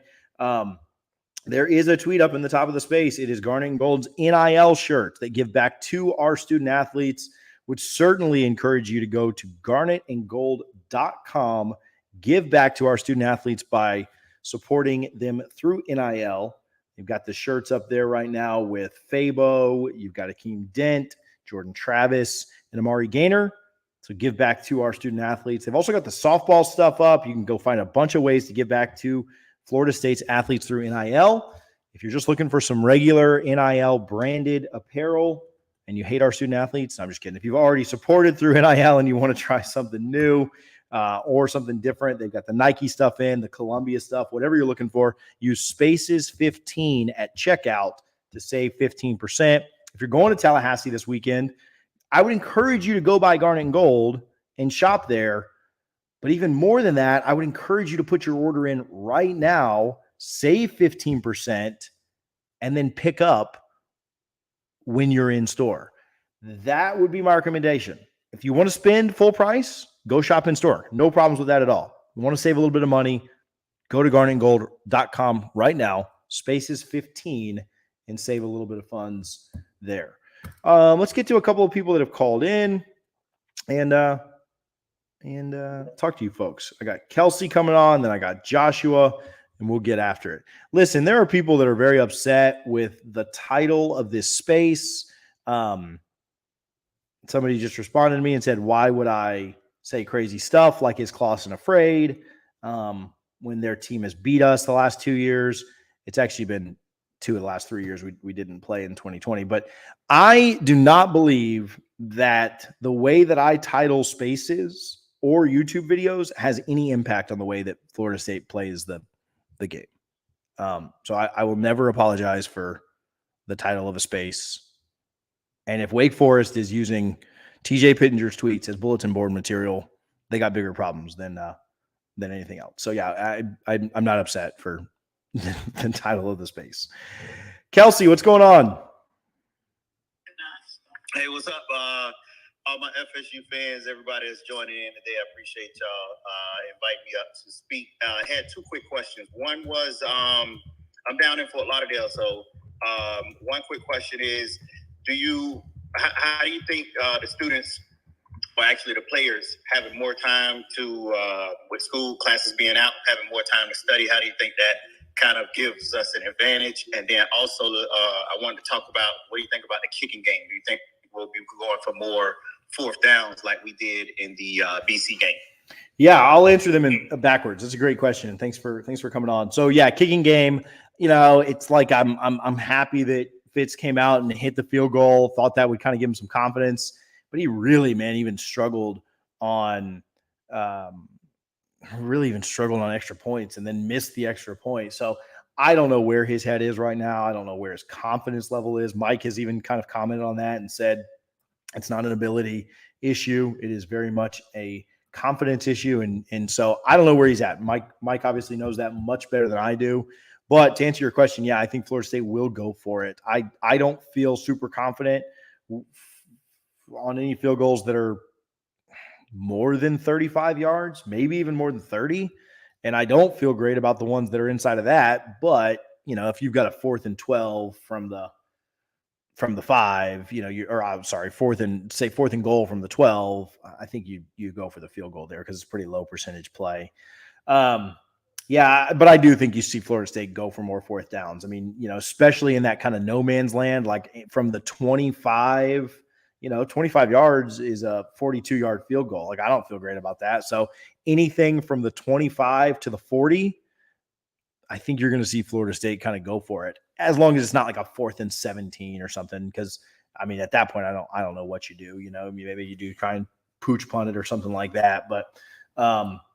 There is a tweet up in the top of the space. It is Garnet and Gold's NIL shirt that give back to our student athletes. Would certainly encourage you to go to garnetandgold.com, give back to our student athletes by supporting them through NIL. You've got the shirts up there right now with Fabo. You've got Akeem Dent, Jordan Travis, and Amari Gaynor. So give back to our student athletes. They've also got the softball stuff up. You can go find a bunch of ways to give back to Florida State's athletes through NIL. If you're just looking for some regular NIL branded apparel and you hate our student athletes, I'm just kidding. If you've already supported through NIL and you want to try something new or something different, they've got the Nike stuff in, the Columbia stuff, whatever you're looking for. Use Spaces 15 at checkout to save 15%. If you're going to Tallahassee this weekend, I would encourage you to go buy Garnet and Gold and shop there. But even more than that, I would encourage you to put your order in right now, save 15%, and then pick up when you're in store. That would be my recommendation. If you want to spend full price, go shop in store. No problems with that at all. You want to save a little bit of money, go to garnetandgold.com right now, Spaces 15, and save a little bit of funds there. Let's get to a couple of people that have called in and talk to you folks. I got Kelsey coming on, then I got Joshua, and we'll get after it. Listen, there are people that are very upset with the title of this space. Somebody just responded to me and said, why would I say crazy stuff like is Clawson afraid when their team has beat us the last 2 years? It's actually been 2 of the last 3 years we didn't play in 2020. But I do not believe that the way that I title spaces or YouTube videos has any impact on the way that Florida State plays the game. So I will never apologize for the title of a space. And if Wake Forest is using TJ Pittenger's tweets as bulletin board material, they got bigger problems than anything else. So yeah, I'm not upset for the title of the space. Kelsey, what's going on? Hey, what's up? All my FSU fans, everybody that's joining in today, I appreciate y'all inviting me up to speak. I had 2 quick questions. One was, I'm down in Fort Lauderdale, so one quick question is, how do you think the students, or actually the players, having more time to, with school classes being out, having more time to study, how do you think that kind of gives us an advantage? And then also, I wanted to talk about, what do you think about the kicking game? Do you think we'll be going for more 4th downs like we did in the BC game? Yeah, I'll answer them in backwards. That's a great question. Thanks for coming on. So yeah, kicking game, it's like I'm happy that Fitz came out and hit the field goal. Thought that would kind of give him some confidence, but he really, man, even struggled on extra points and then missed the extra point. So I don't know where his head is right now. I don't know where his confidence level is. Mike has even kind of commented on that and said it's not an ability issue. It is very much a confidence issue. And so I don't know where he's at. Mike obviously knows that much better than I do. But to answer your question, yeah, I think Florida State will go for it. I don't feel super confident on any field goals that are more than 35 yards, maybe even more than 30. And I don't feel great about the ones that are inside of that. But, if you've got a 4th and 12 from the 5, 4th and goal from the 12, I think you go for the field goal there because it's pretty low percentage play. Yeah, but I do think you see Florida State go for more 4th downs. I mean, especially in that kind of no man's land, like from the 25, 25 yards is a 42-yard field goal. Like, I don't feel great about that. So anything from the 25 to the 40, I think you're going to see Florida State kind of go for it, as long as it's not like a 4th and 17 or something. Because I mean, at that point, I don't know what you do. Maybe you do try and pooch punt it or something like that. But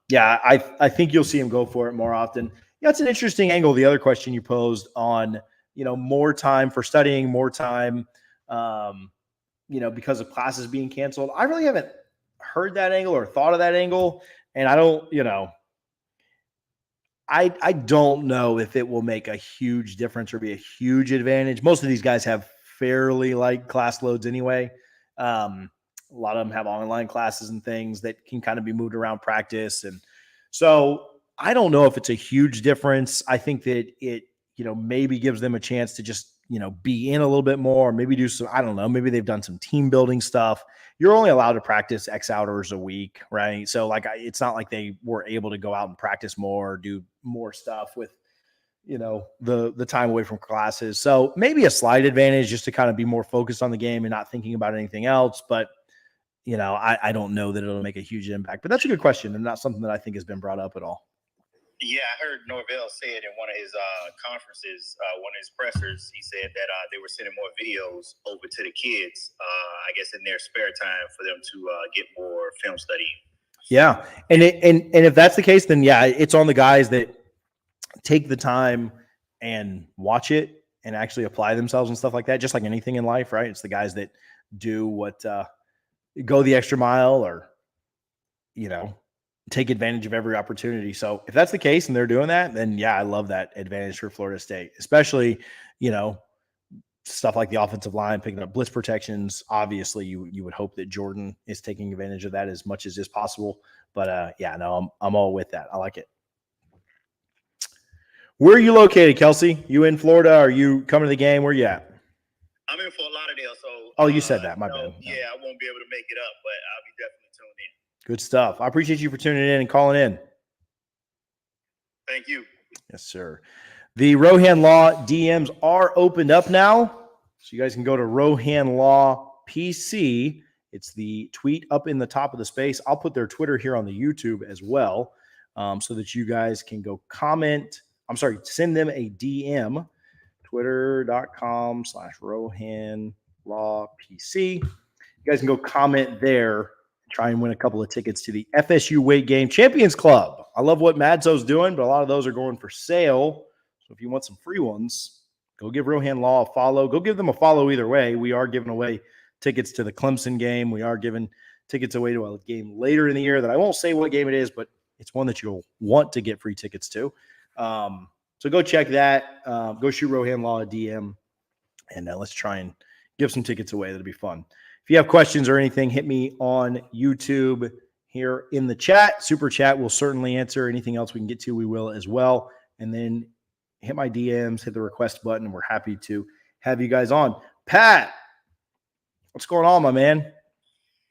yeah, I think you'll see him go for it more often. Yeah, it's an interesting angle. The other question you posed on, more time for studying, more time, because of classes being canceled. I really haven't heard that angle or thought of that angle. And I don't, I don't know if it will make a huge difference or be a huge advantage. Most of these guys have fairly light class loads anyway. A lot of them have online classes and things that can kind of be moved around practice. And so I don't know if it's a huge difference. I think that it, maybe gives them a chance to just, be in a little bit more, maybe do some, I don't know, maybe they've done some team building stuff. You're only allowed to practice X hours a week, right? So it's not like they were able to go out and practice more, do more stuff with, the time away from classes. So maybe a slight advantage just to kind of be more focused on the game and not thinking about anything else. But, I don't know that it'll make a huge impact, but that's a good question and not something that I think has been brought up at all. Yeah, I heard Norvell say it in one of his conferences, one of his pressers. He said that they were sending more videos over to the kids, I guess in their spare time for them to get more film study. Yeah. And if that's the case, then yeah, it's on the guys that take the time and watch it and actually apply themselves and stuff like that. Just like anything in life, right? It's the guys that do what, go the extra mile or, take advantage of every opportunity. So if that's the case and they're doing that, then yeah, I love that advantage for Florida State, especially, stuff like the offensive line, picking up blitz protections. Obviously you would hope that Jordan is taking advantage of that as much as is possible. But yeah, no, I'm all with that. I like it. Where are you located, Kelsey? You in Florida? Are you coming to the game? Where you at? I'm in Fort Lauderdale, so. Oh, you said that. My bad. Yeah, I won't be able to make it up, but I'll be definitely tuned in. Good stuff. I appreciate you for tuning in and calling in. Thank you. Yes, sir. The Rohan Law DMs are opened up now. So you guys can go to Rohan Law PC. It's the tweet up in the top of the space. I'll put their Twitter here on the YouTube as well, so that you guys can go comment. Send them a DM, twitter.com/Rohan Law PC. You guys can go comment there. Try and win a couple of tickets to the FSU Weight Game Champions Club. I love what Madso's doing, but a lot of those are going for sale. So if you want some free ones, go give Rohan Law a follow. Go give them a follow either way. We are giving away tickets to the Clemson game. We are giving tickets away to a game later in the year that I won't say what game it is, but it's one that you'll want to get free tickets to. So go check that. Go shoot Rohan Law a DM, and let's try and give some tickets away. That'll be fun. If you have questions or anything, hit me on YouTube here in the chat. Super chat will certainly answer. Anything else we can get to, we will as well. And then hit my DMs, hit the request button, and we're happy to have you guys on. Pat, what's going on, my man?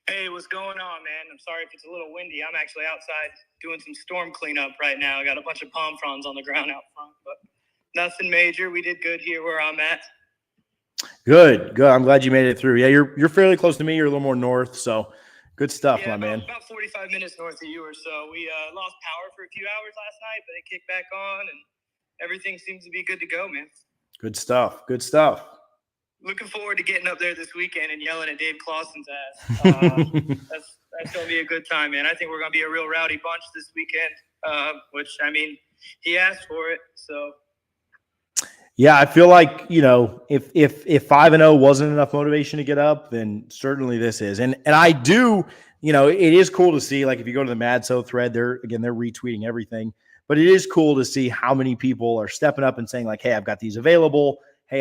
Hey, what's going on, man? I'm sorry if it's a little windy. I'm actually outside doing some storm cleanup right now. I got a bunch of palm fronds on the ground out front, but nothing major. We did good here where I'm at. Good. I'm glad you made it through. Yeah, you're fairly close to me. You're a little more north, so good stuff, my man. About 45 minutes north of you or so. We lost power for a few hours last night, but it kicked back on, and everything seems to be good to go, man. Good stuff. Looking forward to getting up there this weekend and yelling at Dave Clawson's ass. That's going to be a good time, man. I think we're going to be a real rowdy bunch this weekend, which, I mean, he asked for it, so. Yeah, I feel like, if 5-0 wasn't enough motivation to get up, then certainly this is. And I do, it is cool to see, like if you go to the Madso thread, they're retweeting everything. But it is cool to see how many people are stepping up and saying like, hey, I've got these available. Hey,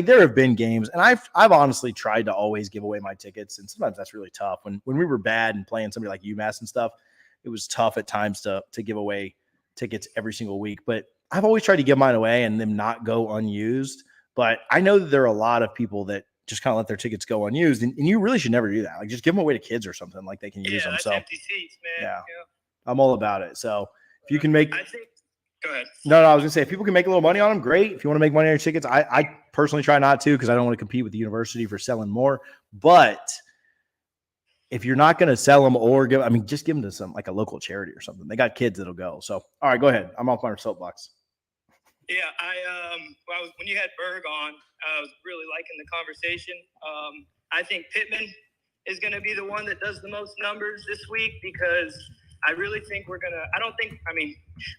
there have been games, and I've honestly tried to always give away my tickets, and sometimes that's really tough. When we were bad and playing somebody like UMass and stuff, it was tough at times to give away tickets every single week. But I've always tried to give mine away and them not go unused. But I know that there are a lot of people that just kind of let their tickets go unused, and you really should never do that. Like just give them away to kids or something, like they can use them. That's so empty seats, man. Yeah, I'm all about it. So if you can make, go ahead. No, I was gonna say if people can make a little money on them, great. If you want to make money on your tickets, I personally try not to because I don't want to compete with the university for selling more. But if you're not going to sell them or just give them to some like a local charity or something. They got kids that'll go. So all right, go ahead. I'm off my soapbox. Yeah, when you had Berg on, I was really liking the conversation. I think Pittman is going to be the one that does the most numbers this week because I really think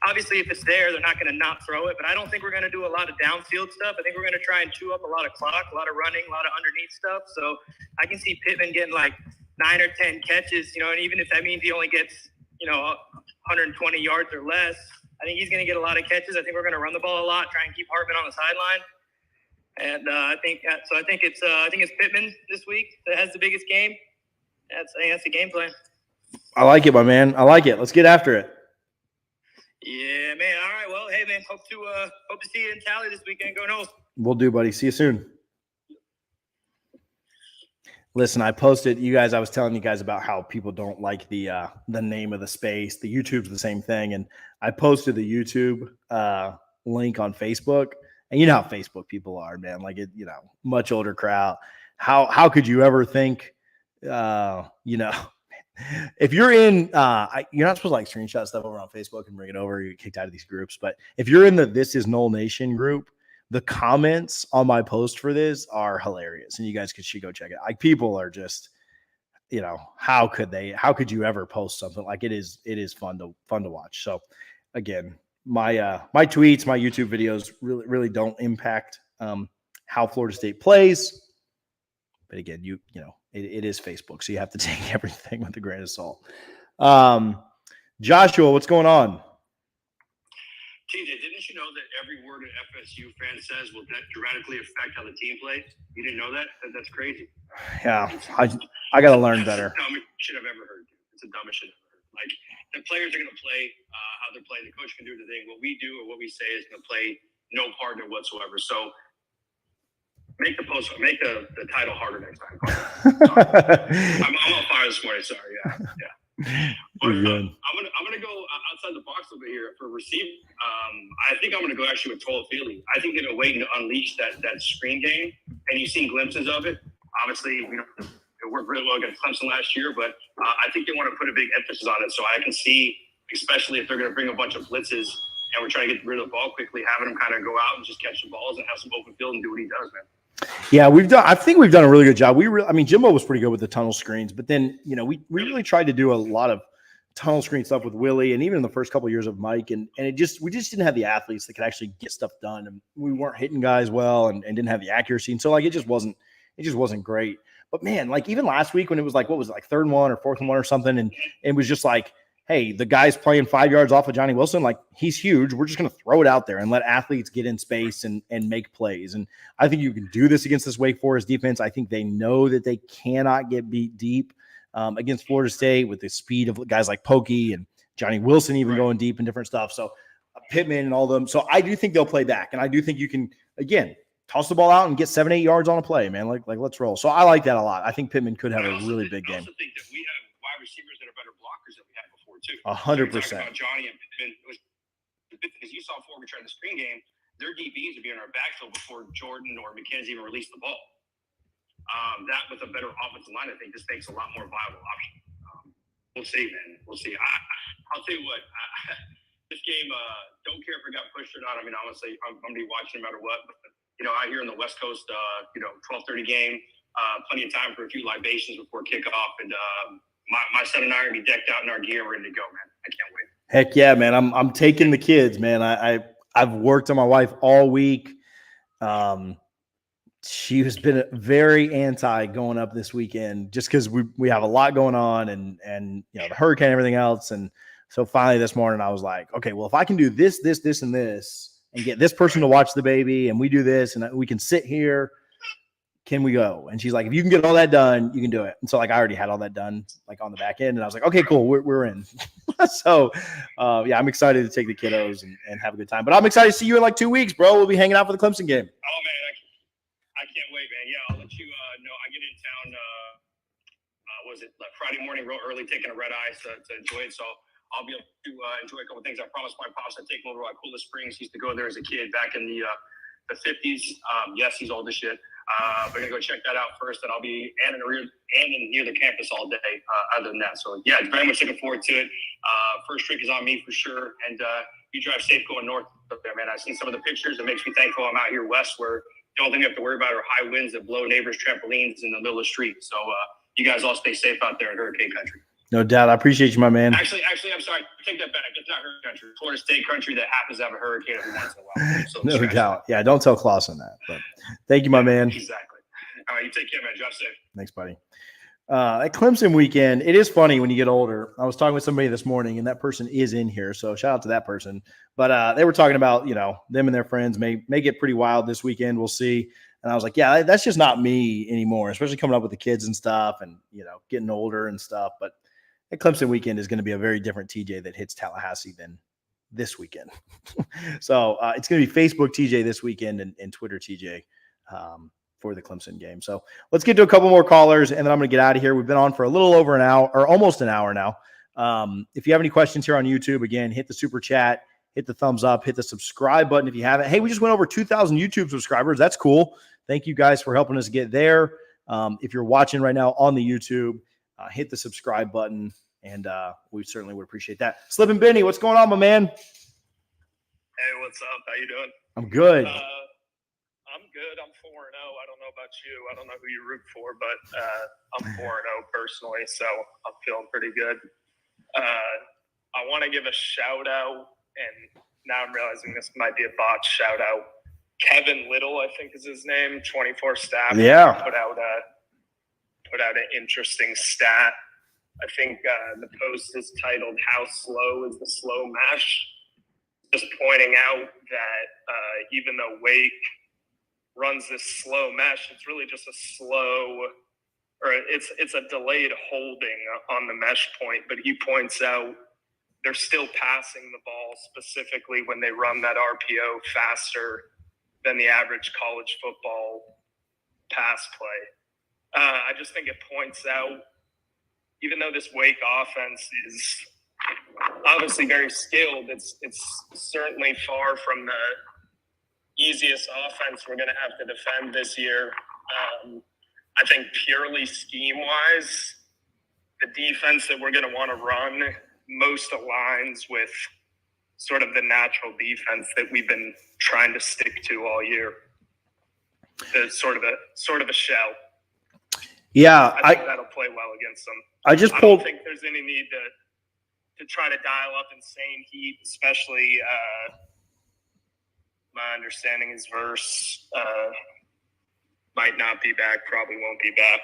obviously if it's there, they're not going to not throw it, but I don't think we're going to do a lot of downfield stuff. I think we're going to try and chew up a lot of clock, a lot of running, a lot of underneath stuff. So I can see Pittman getting like 9 or 10 catches, and even if that means he only gets, 120 yards or less, I think he's going to get a lot of catches. I think we're going to run the ball a lot, try and keep Hartman on the sideline. And I think it's Pittman this week that has the biggest game. That's the game plan. I like it, my man. I like it. Let's get after it. Yeah, man. All right. Well, hey, man. Hope to see you in Tally this weekend. Go Noles. We'll do, buddy. See you soon. Listen, I posted I was telling you guys about how people don't like the name of the space. The YouTube's the same thing. And I posted the YouTube link on Facebook. And you know how Facebook people are, man. Like much older crowd. How could you ever think if you're in you're not supposed to like screenshot stuff over on Facebook and bring it over, you get kicked out of these groups. But if you're in the This Is Nole Nation group, the comments on my post for this are hilarious, and you guys should go check it. Like, people are just, how could you ever post something like it is fun to watch. So again, my tweets, my YouTube videos really don't impact how Florida State plays. But again, it is Facebook, so you have to take everything with a grain of salt. Joshua, what's going on? TJ, didn't you know that every word an FSU fan says will dramatically affect how the team plays? You didn't know that? That's crazy. Yeah, I got to learn better. That's the dumbest shit I've ever heard. It's the dumbest shit I've ever heard. Like, the players are going to play how they're playing. The coach can do the thing. What we do or what we say is going to play no part in it whatsoever. So make the title harder next time. I'm on fire this morning. Sorry. Yeah. But, I'm gonna go outside the box a little bit here for receiver. I think I'm gonna go actually with Toafili. I think they're gonna wait to unleash that screen game, and you've seen glimpses of it. Obviously, it worked really well against Clemson last year, but I think they want to put a big emphasis on it. So I can see, especially if they're gonna bring a bunch of blitzes and we're trying to get rid of the ball quickly, having him kind of go out and just catch the balls and have some open field and do what he does, man. Yeah, I think we've done a really good job. Jimbo was pretty good with the tunnel screens, but then, we really tried to do a lot of tunnel screen stuff with Willie, and even in the first couple of years of Mike, and we just didn't have the athletes that could actually get stuff done, and we weren't hitting guys well and didn't have the accuracy. And so it just wasn't great. But man, even last week when it was what was it, 3rd and 1 or 4th and 1 or something, and it was just hey, the guy's playing 5 yards off of Johnny Wilson. He's huge. We're just going to throw it out there and let athletes get in space and make plays. And I think you can do this against this Wake Forest defense. I think they know that they cannot get beat deep against Florida State with the speed of guys like Pokey and Johnny Wilson even going deep and different stuff. So Pittman and all of them. So I do think they'll play back. And I do think you can, again, toss the ball out and get 7-8 yards on a play, man. Let's roll. So I like that a lot. I think Pittman could have a really big game. I also think that we have wide receivers that are better blockers than we had before, too. 100%. About Johnny and Pittman, because you saw before we tried the screen game, their DBs would be in our backfield before Jordan or McKenzie even released the ball. That with a better offensive line, I think this makes a lot more viable option. We'll see, man. We'll see. I'll tell you what. This game, don't care if it got pushed or not. I mean, honestly, I'm going to be watching no matter what. But, out here in the West Coast, 12:30 game, plenty of time for a few libations before kickoff, and my son and I are going to be decked out in our gear, ready to go, man. I can't wait. Heck yeah, man. I'm taking the kids, man. I've worked on my wife all week. She has been very anti going up this weekend just because we have a lot going on and the hurricane and everything else. And so finally this morning I was like, okay, well, if I can do this, and this, and get this person to watch the baby, and we do this, and we can sit here, can we go? And she's like, if you can get all that done, you can do it. And so I already had all that done on the back end, and I was like, okay, cool, we're in. So I'm excited to take the kiddos and have a good time. But I'm excited to see you in 2 weeks, bro. We'll be hanging out for the Clemson game. Oh man, I can't wait, man. Yeah, I'll let you know. I get in town. Friday morning, real early, taking a red eye to enjoy it. So I'll be able to enjoy a couple of things. I promised my pops I'd take him over to Coolest Springs. He used to go there as a kid back in the 50s. Yes, he's old as shit. We're gonna go check that out first, and I'll be near the campus all day. Other than that, so yeah, very much looking forward to it. First drink is on me for sure, and you drive safe going north up there, man. I've seen some of the pictures. It makes me thankful I'm out here west, where the only thing you have to worry about are high winds that blow neighbors' trampolines in the middle of the street. So you guys all stay safe out there in hurricane country. No doubt. I appreciate you, my man. Actually, I'm sorry. Take that back. It's not hurricane country. Florida State country that happens to have a hurricane every once in a while. So No doubt. Yeah, don't tell Clawson that. But thank you, my man. Exactly. All right, you take care, man. Drive safe. Thanks, buddy. At Clemson weekend, it is funny when you get older. I was talking with somebody this morning, and that person is in here, so shout out to that person. But they were talking about, them and their friends may get pretty wild this weekend. We'll see. And I was like, yeah, that's just not me anymore, especially coming up with the kids and stuff and, getting older and stuff. But at Clemson weekend is going to be a very different TJ that hits Tallahassee than this weekend. So it's going to be Facebook TJ this weekend and Twitter TJ for the Clemson game. So let's get to a couple more callers, and then I'm going to get out of here. We've been on for a little over an hour, or almost an hour now. If you have any questions here on YouTube, again, hit the super chat, hit the thumbs up, hit the subscribe button if you haven't. Hey, we just went over 2,000 YouTube subscribers. That's cool. Thank you guys for helping us get there. If you're watching right now on the YouTube, hit the subscribe button, and we certainly would appreciate that. Slippin' Benny, what's going on, my man? Hey, what's up? How you doing? I'm good. I'm good. I'm 4-0. I don't know about you. I don't know who you root for, but I'm 4-0 personally, so I'm feeling pretty good. I want to give a shout out, and now I'm realizing this might be a bot shout out. Kevin Little, I think is his name, 24 staff. Yeah. Put out an interesting stat. I think the post is titled "How Slow is the Slow Mesh?" Just pointing out that even though Wake runs this slow mesh, it's really just it's a delayed holding on the mesh point. But he points out they're still passing the ball, specifically when they run that RPO faster than the average college football pass play. I just think it points out, even though this Wake offense is obviously very skilled, it's certainly far from the easiest offense we're going to have to defend this year. I think purely scheme-wise, the defense that we're going to want to run most aligns with sort of the natural defense that we've been trying to stick to all year. The sort of a shell. Yeah, I think that'll play well against them. I don't think there's any need to try to dial up insane heat, especially my understanding is Verse might not be back, probably won't be back.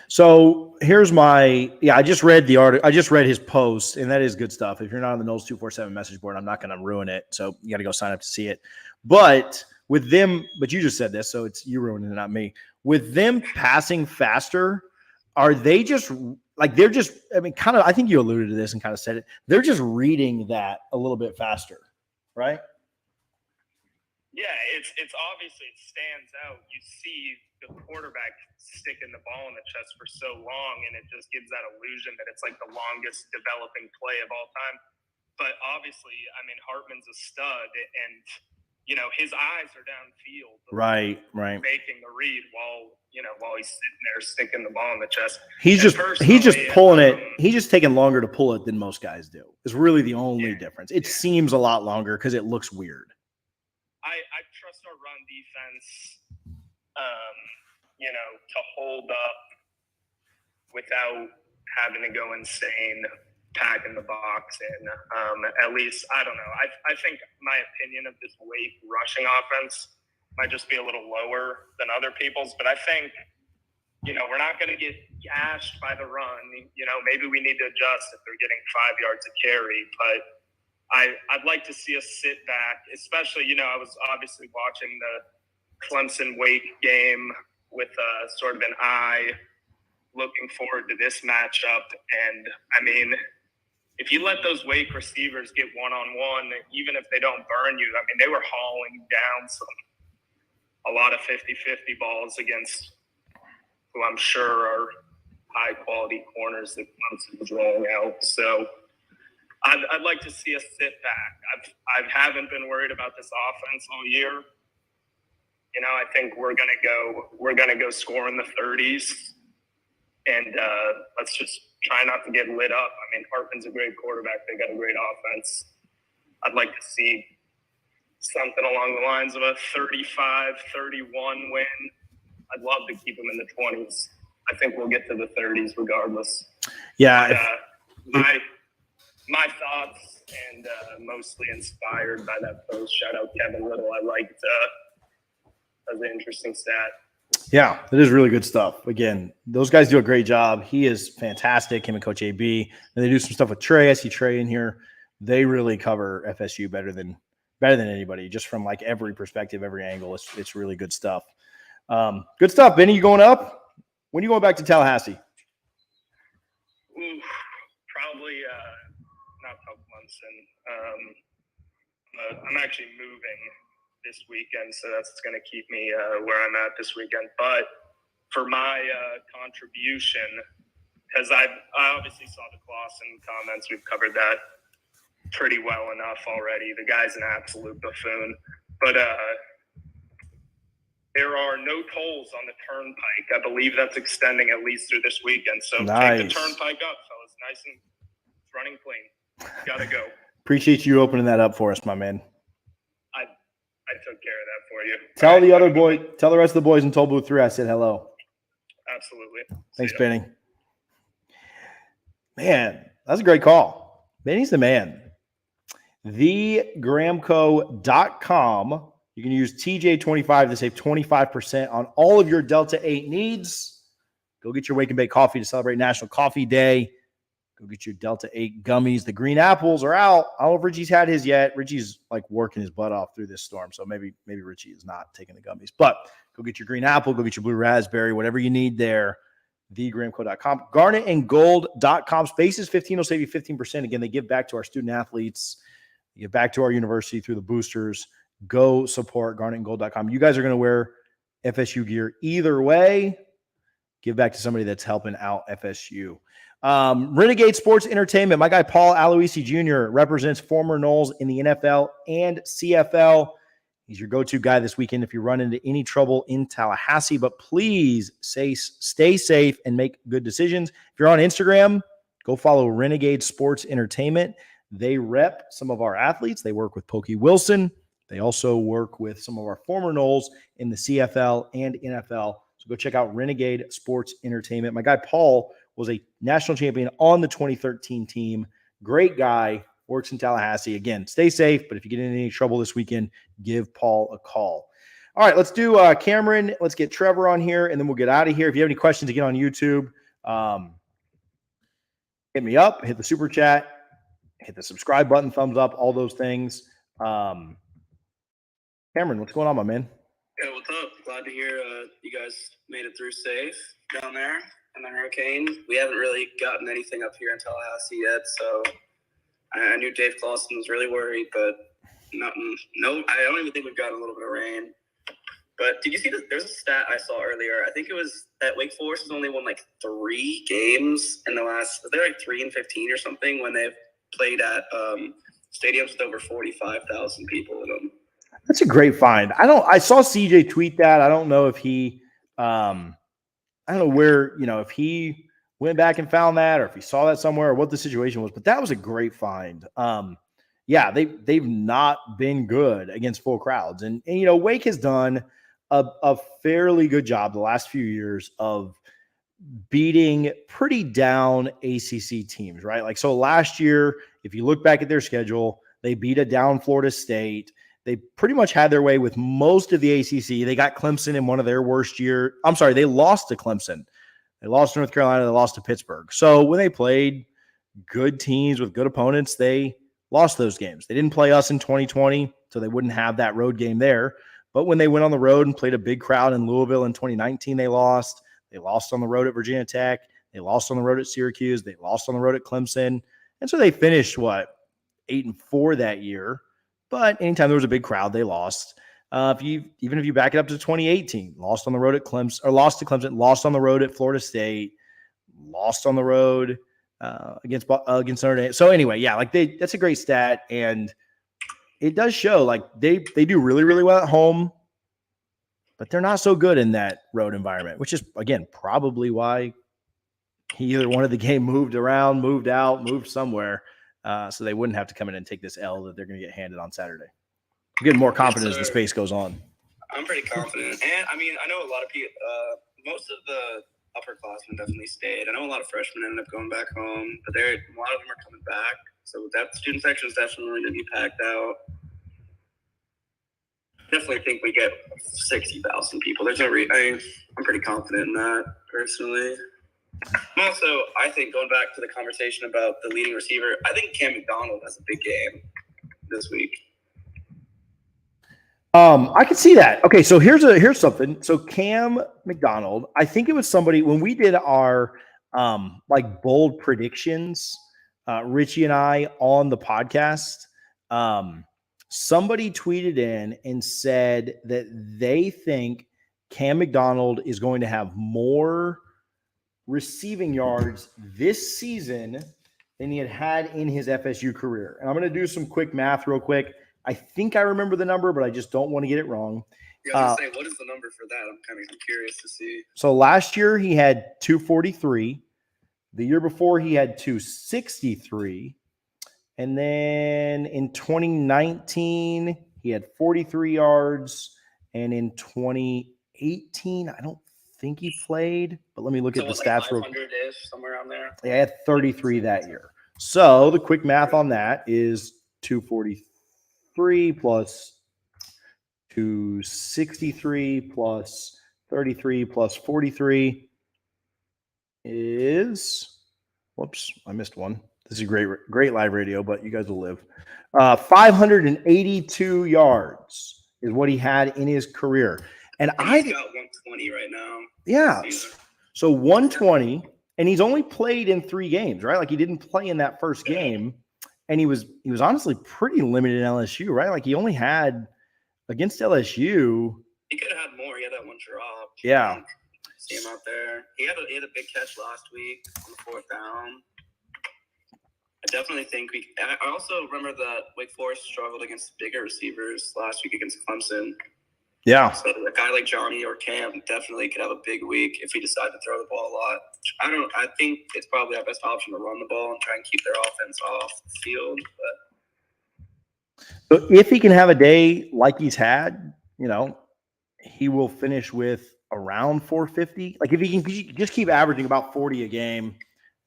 So here's I just read the article. I just read his post, and that is good stuff. If you're not on the Noles 247 message board, I'm not going to ruin it. So you got to go sign up to see it. But with them, but you just said this, so it's you ruining it, not me. With them passing faster, are they just they're just, kind of, I think you alluded to this and kind of said it. They're just reading that a little bit faster, right? Yeah, it's obviously it stands out. You see the quarterback sticking the ball in the chest for so long, and it just gives that illusion that it's like the longest developing play of all time. But obviously, Hartman's a stud, and his eyes are downfield, right, making the read while he's sitting there sticking the ball in the chest. He's just pulling it. He's just taking longer to pull it than most guys do. Is really the only difference. It seems a lot longer because it looks weird. I trust our run defense, to hold up without having to go insane, packing the box in. At least, I don't know. I think my opinion of this Wake rushing offense might just be a little lower than other people's, but I think, we're not going to get gashed by the run. Maybe we need to adjust if they're getting 5 yards a carry, but I'd like to see us sit back, especially, I was obviously watching the Clemson-Wake game with sort of an eye looking forward to this matchup. And, if you let those Wake receivers get one-on-one, even if they don't burn you, they were hauling down a lot of 50-50 balls against who I'm sure are high-quality corners that Clemson was rolling out. So I'd like to see us sit back. I haven't been worried about this offense all year. I think we're gonna go score in the 30s, and let's just try not to get lit up. Hartman's a great quarterback. They got a great offense. I'd like to see something along the lines of a 35-31 win. I'd love to keep them in the 20s. I think we'll get to the 30s regardless. Yeah. My thoughts and mostly inspired by that post. Shout out Kevin Little. I liked that was an interesting stat. Yeah, it is really good stuff. Again, those guys do a great job. He is fantastic, him and Coach AB. And they do some stuff with Trey. I see Trey in here. They really cover FSU better than anybody, just from like every perspective, every angle. It's really good stuff. Good stuff. Benny, you going up? When are you going back to Tallahassee? Ooh, probably not Clemson. I'm actually moving this weekend, so that's going to keep me where I'm at this weekend. But for my contribution, because I obviously saw the Clawson comments, we've covered that pretty well enough already. The guy's an absolute buffoon. But there are no tolls on the turnpike. I believe that's extending at least through this weekend. So nice. Take the turnpike up, fellas. Nice and it's running clean. Gotta go. Appreciate you opening that up for us, my man. I took care of that for you. Tell the rest of the boys in Toll Booth 3 I said hello. Absolutely. Thanks, Benny. Man, that's a great call. Benny's the man. TheGramco.com. You can use TJ25 to save 25% on all of your Delta 8 needs. Go get your Wake and Bake coffee to celebrate National Coffee Day. Go get your Delta 8 gummies. The green apples are out. I don't know if Richie's had his yet. Richie's like working his butt off through this storm, so maybe Richie is not taking the gummies. But go get your green apple. Go get your blue raspberry, whatever you need there. TheGramco.com. GarnetandGold.com. Spaces 15 will save you 15%. Again, they give back to our student athletes. They give back to our university through the boosters. Go support GarnetandGold.com. You guys are going to wear FSU gear either way. Give back to somebody that's helping out FSU. Renegade Sports Entertainment. My guy Paul Aloise Jr. represents former Noles in the NFL and CFL. He's your go-to guy this weekend if you run into any trouble in Tallahassee. But please stay safe and make good decisions. If you're on Instagram, go follow Renegade Sports Entertainment. They rep some of our athletes. They work with Pokey Wilson. They also work with some of our former Noles in the CFL and NFL. So go check out Renegade Sports Entertainment. My guy Paul was a national champion on the 2013 team. Great guy, works in Tallahassee. Again, stay safe, but if you get in any trouble this weekend, give Paul a call. All right, let's do Cameron. Let's get Trevor on here, and then we'll get out of here. If you have any questions, again, on YouTube, hit me up, hit the super chat, hit the subscribe button, thumbs up, all those things. Cameron, what's going on, my man? Yeah, what's up? Glad to hear you guys made it through safe down there in the hurricane. We haven't really gotten anything up here in Tallahassee yet, so I knew Dave Clawson was really worried, but nothing. No, I don't even think we've gotten a little bit of rain. But did you see there's a stat I saw earlier? I think it was that Wake Forest has only won like 3 games in the last. They're like 3-15 or something when they've played at stadiums with over 45,000 people in them. That's a great find. I saw CJ tweet that. I don't know if he I don't know where, if he went back and found that or if he saw that somewhere or what the situation was, but that was a great find. Yeah, they've not been good against full crowds. And Wake has done a fairly good job the last few years of beating pretty down ACC teams, right? Like, so last year, if you look back at their schedule, they beat a down Florida State. They pretty much had their way with most of the ACC. They got Clemson in one of their worst years. I'm sorry, they lost to Clemson. They lost to North Carolina. They lost to Pittsburgh. So when they played good teams with good opponents, they lost those games. They didn't play us in 2020, so they wouldn't have that road game there. But when they went on the road and played a big crowd in Louisville in 2019, they lost. They lost on the road at Virginia Tech. They lost on the road at Syracuse. They lost on the road at Clemson. And so they finished, 8-4 that year. But anytime there was a big crowd, they lost. Even if you back it up to 2018, lost on the road at Clemson, or lost to Clemson, lost on the road at Florida State, lost on the road against Notre Dame. So anyway, yeah, that's a great stat, and it does show they do really, really well at home, but they're not so good in that road environment, which is again probably why he either wanted the game moved around, moved out, moved somewhere. So they wouldn't have to come in and take this L that they're going to get handed on Saturday. I'm getting more confident as the space goes on. I'm pretty confident. And, I mean, I know a lot of people, most of the upperclassmen definitely stayed. I know a lot of freshmen ended up going back home, but a lot of them are coming back. So that student section is definitely going to be packed out. Definitely think we get 60,000 people. There's no reason. I'm pretty confident in that, personally. I think, going back to the conversation about the leading receiver, I think Cam McDonald has a big game this week. I can see that. Okay, so here's something. So Cam McDonald, I think it was somebody when we did our like bold predictions, Richie and I on the podcast. Somebody tweeted in and said that they think Cam McDonald is going to have more receiving yards this season than he had in his FSU career. And I'm going to do some quick math real quick. I think I remember the number, but I just don't want to get it wrong. Yeah, I was going to say, what is the number for that? I'm curious to see. So last year he had 243. The year before he had 263. And then in 2019, he had 43 yards. And in 2018, I don't think he played, but let me look at the stats real quick. 500-ish, somewhere around there. Yeah, I had 33 that year. So the quick math on that is 243 plus 263 plus 33 plus 43 is, whoops, I missed one. This is great live radio, but you guys will live. 582 yards is what he had in his career. And he's got 120 right now. Yeah. So 120, and he's only played in 3 games, right? Like he didn't play in that first game. And he was honestly pretty limited in LSU, right? Like he only had against LSU. He could have had more. He had that one drop. Yeah. See him out there. He had a big catch last week on the 4th down. I definitely think I also remember that Wake Forest struggled against bigger receivers last week against Clemson. Yeah. So a guy like Johnny or Cam definitely could have a big week if he decided to throw the ball a lot. I think it's probably our best option to run the ball and try and keep their offense off the field. But so if he can have a day like he's had, he will finish with around 450. Like if he can just keep averaging about 40 a game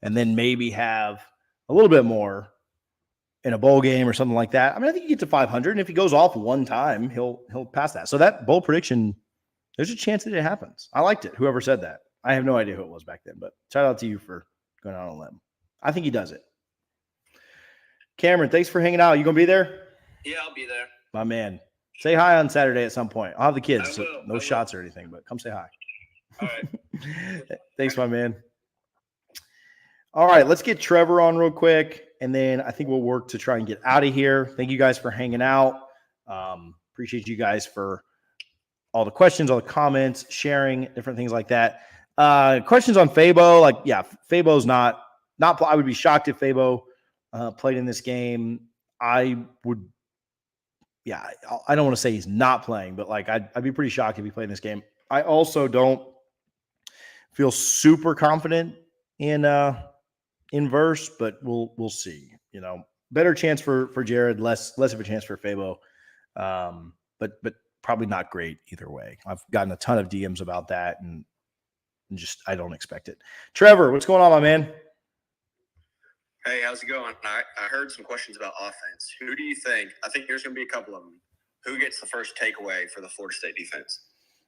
and then maybe have a little bit more in a bowl game or something like that. I mean, I think he gets to 500, and if he goes off one time, he'll pass that. So that bowl prediction, there's a chance that it happens. I liked it. Whoever said that, I have no idea who it was back then, but shout out to you for going out on a limb. I think he does it. Cameron, thanks for hanging out. You gonna be there? Yeah, I'll be there. My man. Say hi on Saturday at some point. I'll have the kids. So no shots or anything, but come say hi. All right. Thanks, my man. All right, let's get Trevor on real quick, and then I think we'll work to try and get out of here. Thank you guys for hanging out. Appreciate you guys for all the questions, all the comments, sharing, different things like that. Questions on Fabo, Fabo's not. I would be shocked if Fabo played in this game. I don't want to say he's not playing, but I'd be pretty shocked if he played in this game. I also don't feel super confident in verse, but we'll see. Better chance for Jared, less of a chance for Fabo, but probably not great either way. I've gotten a ton of DMs about that, and just I don't expect it. Trevor, what's going on, my man? Hey, how's it going? I heard some questions about offense. Who do you think? I think there's going to be a couple of them. Who gets the first takeaway for the Florida State defense?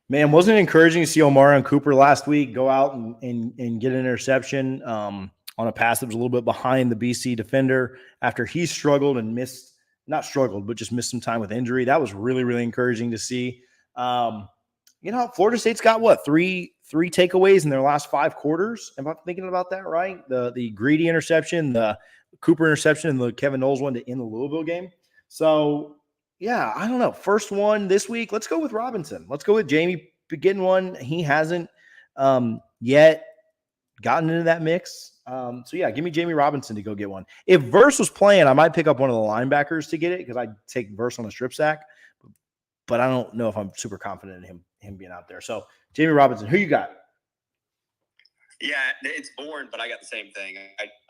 Man, wasn't it encouraging to see Omarion Cooper last week go out and get an interception on a pass that was a little bit behind the BC defender after he struggled and just missed some time with injury. That was really, really encouraging to see. Florida State's got three takeaways in their last 5 quarters. Am I thinking about that right? The Greedy interception, the Cooper interception, and the Kevin Noles one to end the Louisville game. So, yeah, I don't know. First one this week. Let's go with Robinson. Let's go with Jamie getting one. He hasn't yet gotten into that mix. Give me Jamie Robinson to go get one. If Verse was playing, I might pick up one of the linebackers to get it because I'd take Verse on a strip sack. But I don't know if I'm super confident in him being out there. So, Jamie Robinson, who you got? Yeah, it's boring, but I got the same thing.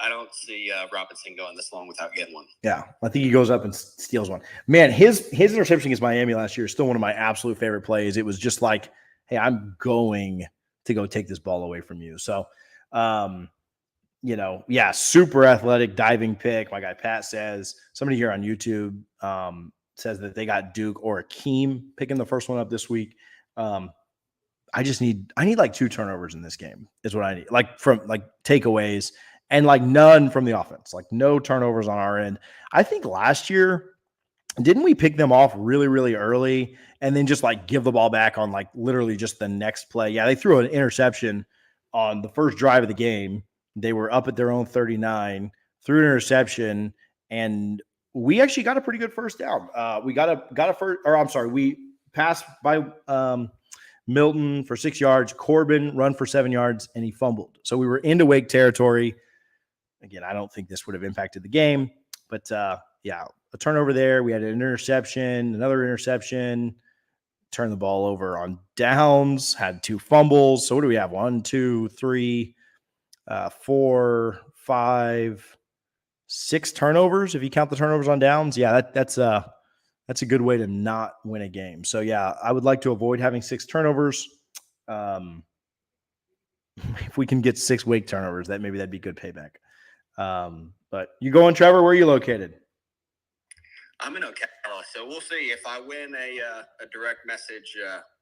I don't see Robinson going this long without getting one. Yeah, I think he goes up and steals one. Man, his interception against Miami last year is still one of my absolute favorite plays. It was just like, hey, I'm going to go take this ball away from you. So, super athletic diving pick. My guy Pat says, somebody here on YouTube says that they got Duke or Akeem picking the first one up this week. I need like 2 turnovers in this game is what I need. Like from like takeaways and like none from the offense, like no turnovers on our end. I think last year, didn't we pick them off really, really early and then just like give the ball back on like literally just the next play? Yeah, they threw an interception on the first drive of the game. They were up at their own 39, threw an interception, and we actually got a pretty good first down. We we passed by Milton for 6 yards, Corbin run for 7 yards, and he fumbled. So we were into Wake territory. Again, I don't think this would have impacted the game, but a turnover there. We had an interception, another interception, turned the ball over on downs, had 2 fumbles. So what do we have? 1, 2, 3, 4, 5, 6 turnovers. If you count the turnovers on downs, that's a good way to not win a game. So I would like to avoid having 6 turnovers. If we can get 6 Wake turnovers, that'd be good payback. But you going, Trevor? Where are you located? I'm in Ocala, so we'll see if I win a direct message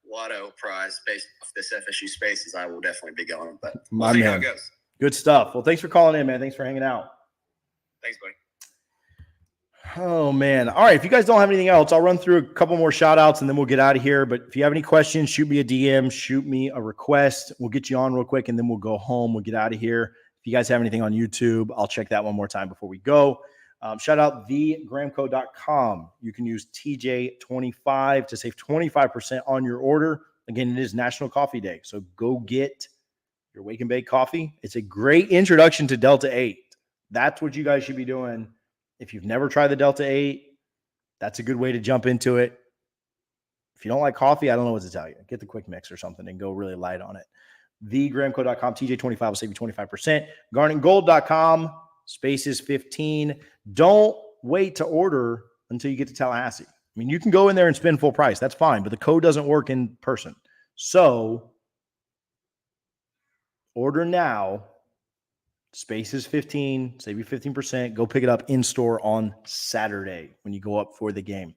lotto prize based off this FSU Spaces. I will definitely be going, but we'll see how it goes. Good stuff. Well, thanks for calling in, man. Thanks for hanging out. Thanks, buddy. Oh, man. All right. If you guys don't have anything else, I'll run through a couple more shout outs and then we'll get out of here. But if you have any questions, shoot me a DM, shoot me a request. We'll get you on real quick and then we'll go home. We'll get out of here. If you guys have anything on YouTube, I'll check that one more time before we go. Shout out thegramco.com. You can use TJ25 to save 25% on your order. Again, it is National Coffee Day. So go get your Wake and Bake coffee. It's a great introduction to Delta 8. That's what you guys should be doing. If you've never tried the Delta 8, that's a good way to jump into it. If you don't like coffee, I don't know what to tell you. Get the quick mix or something and go really light on it. Thegramco.com, TJ25 will save you 25%. Garnetgold.com, spaces 15. Don't wait to order until you get to Tallahassee. I mean, you can go in there and spend full price. That's fine, but the code doesn't work in person. So order now. Spaces 15, save you 15%. Go pick it up in store on Saturday when you go up for the game.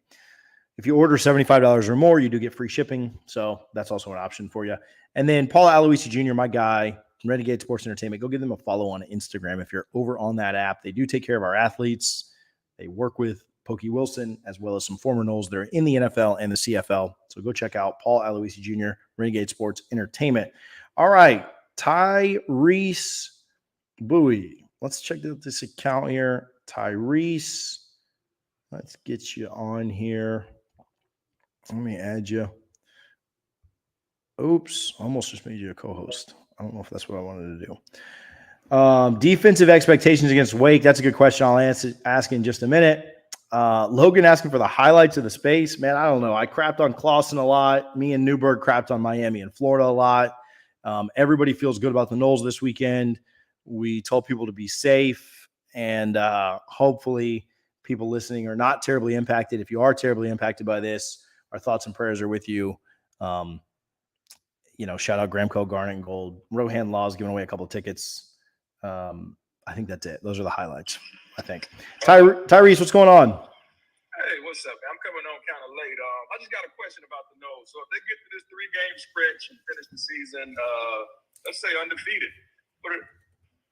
If you order $75 or more, you do get free shipping. So that's also an option for you. And then Paul Aloise Jr., my guy, Renegade Sports Entertainment, go give them a follow on Instagram if you're over on that app. They do take care of our athletes. They work with Pokey Wilson as well as some former Noles. They're in the NFL and the CFL. So go check out Paul Aloise Jr., Renegade Sports Entertainment. All right, Tyrese Bowie. Let's check this account here. Tyrese. Let's get you on here. Let me add you. Oops. Almost just made you a co-host. I don't know if that's what I wanted to do. Defensive expectations against Wake. That's a good question. I'll ask in just a minute. Logan asking for the highlights of the space. Man, I don't know. I crapped on Clawson a lot. Me and Newberg crapped on Miami and Florida a lot. Everybody feels good about the Noles this weekend. We told people to be safe, and hopefully people listening are not terribly impacted. If you are terribly impacted by this, our thoughts and prayers are with you. Shout out Gramco, Garnet, and Gold. Rohan Law's giving away a couple of tickets. I think that's it. Those are the highlights, I think. Tyrese, what's going on? Hey, what's up, man? I'm coming on kind of late. I just got a question about the Noles. So if they get to this 3-game stretch and finish the season, let's say undefeated,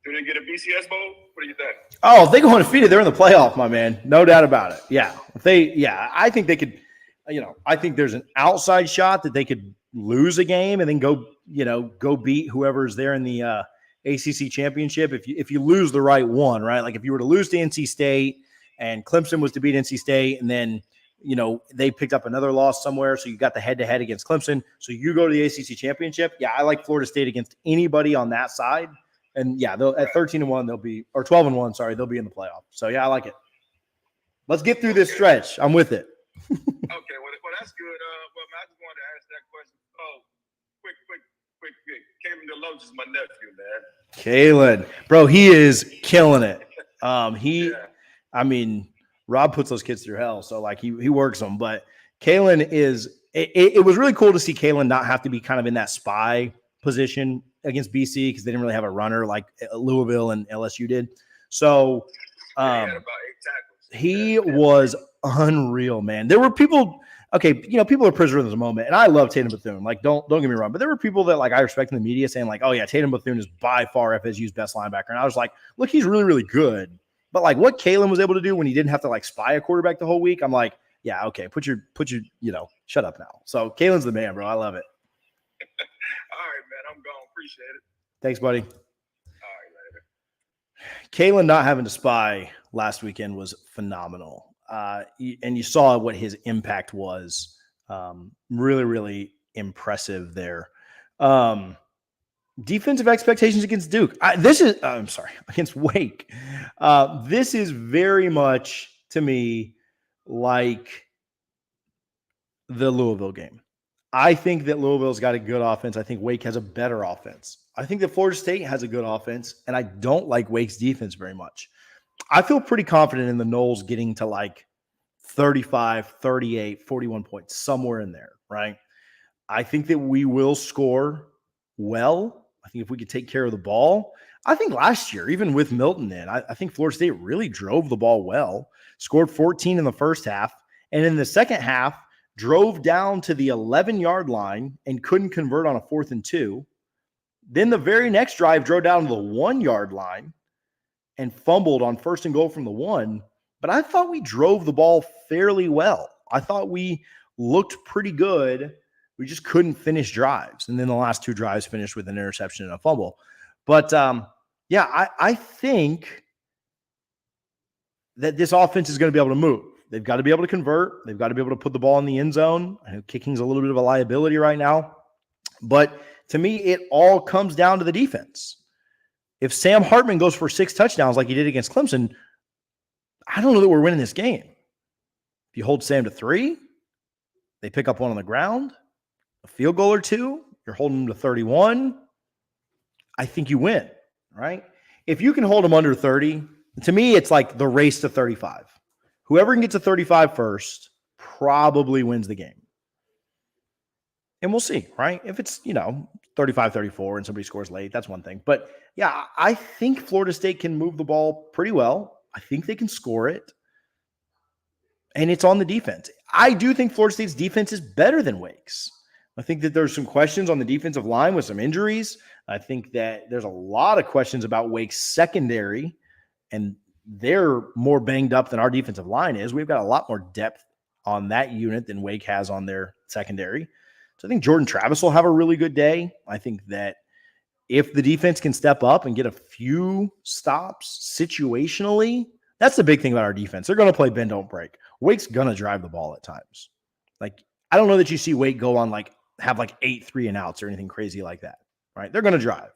do they get a BCS bowl? What do you think? Oh, if they go undefeated, they're in the playoff, my man. No doubt about it. Yeah. I think they could, I think there's an outside shot that they could lose a game and then go beat whoever's there in the ACC championship. If you lose the right one, right? Like if you were to lose to NC State and Clemson was to beat NC State and then, they picked up another loss somewhere. So you got the head-to-head against Clemson. So you go to the ACC championship. Yeah, I like Florida State against anybody on that side. And yeah, they'll at 13-1, they'll be, or 12-1, sorry, they'll be in the playoff. So yeah, I like it. Let's get through this stretch. I'm with it. Okay, well, that's good. I just wanted to ask that question. Oh, quick. Kalen Deloach is my nephew, man. Kalen, bro, he is killing it. I mean, Rob puts those kids through hell, so like he works them. But Kalen is. It was really cool to see Kalen not have to be kind of in that spy position against BC because they didn't really have a runner like Louisville and LSU did. So He had about 8 tackles. he was unreal, man. There were people, okay, people are prisoners of the moment, and I love Tatum Bethune. Like, don't get me wrong, but there were people that like I respect in the media saying like, oh yeah, Tatum Bethune is by far FSU's best linebacker, and I was like, look, he's really, really good. But like what Kalen was able to do when he didn't have to like spy a quarterback the whole week, I'm like, yeah, okay, put your, shut up now. So Kalen's the man, bro. I love it. All right, man. I'm gone. Appreciate it. Thanks, buddy. All right, later. Kalen not having to spy last weekend was phenomenal. And you saw what his impact was. Really, really impressive there. Defensive expectations against Duke. Against Wake. This is very much, to me, like the Louisville game. I think that Louisville's got a good offense. I think Wake has a better offense. I think that Florida State has a good offense, and I don't like Wake's defense very much. I feel pretty confident in the Noles getting to like 35, 38, 41 points, somewhere in there, right? I think that we will score well. I think if we could take care of the ball. I think last year, even with Milton in, I think Florida State really drove the ball well, scored 14 in the first half, and in the second half, drove down to the 11-yard line and couldn't convert on a 4th and 2. Then the very next drive drove down to the 1-yard line and fumbled on 1st and goal from the 1. But I thought we drove the ball fairly well. I thought we looked pretty good. We just couldn't finish drives. And then the last 2 drives finished with an interception and a fumble. But, I think that this offense is going to be able to move. They've got to be able to convert. They've got to be able to put the ball in the end zone. I know kicking's a little bit of a liability right now. But to me, it all comes down to the defense. If Sam Hartman goes for 6 touchdowns like he did against Clemson, I don't know that we're winning this game. If you hold Sam to 3, they pick up 1 on the ground, a field goal or 2, you're holding them to 31, I think you win, right? If you can hold them under 30, to me, it's like the race to 35. Whoever can get to 35 first probably wins the game. And we'll see, right? If it's, 35-34 and somebody scores late, that's one thing. But, yeah, I think Florida State can move the ball pretty well. I think they can score it. And it's on the defense. I do think Florida State's defense is better than Wake's. I think that there's some questions on the defensive line with some injuries. I think that there's a lot of questions about Wake's secondary, and they're more banged up than our defensive line is. We've got a lot more depth on that unit than Wake has on their secondary. So I think Jordan Travis will have a really good day. I think that if the defense can step up and get a few stops situationally, that's the big thing about our defense. They're going to play bend, don't break. Wake's going to drive the ball at times. Like, I don't know that you see Wake go on have 8 3-and-outs or anything crazy like that, right? They're going to drive.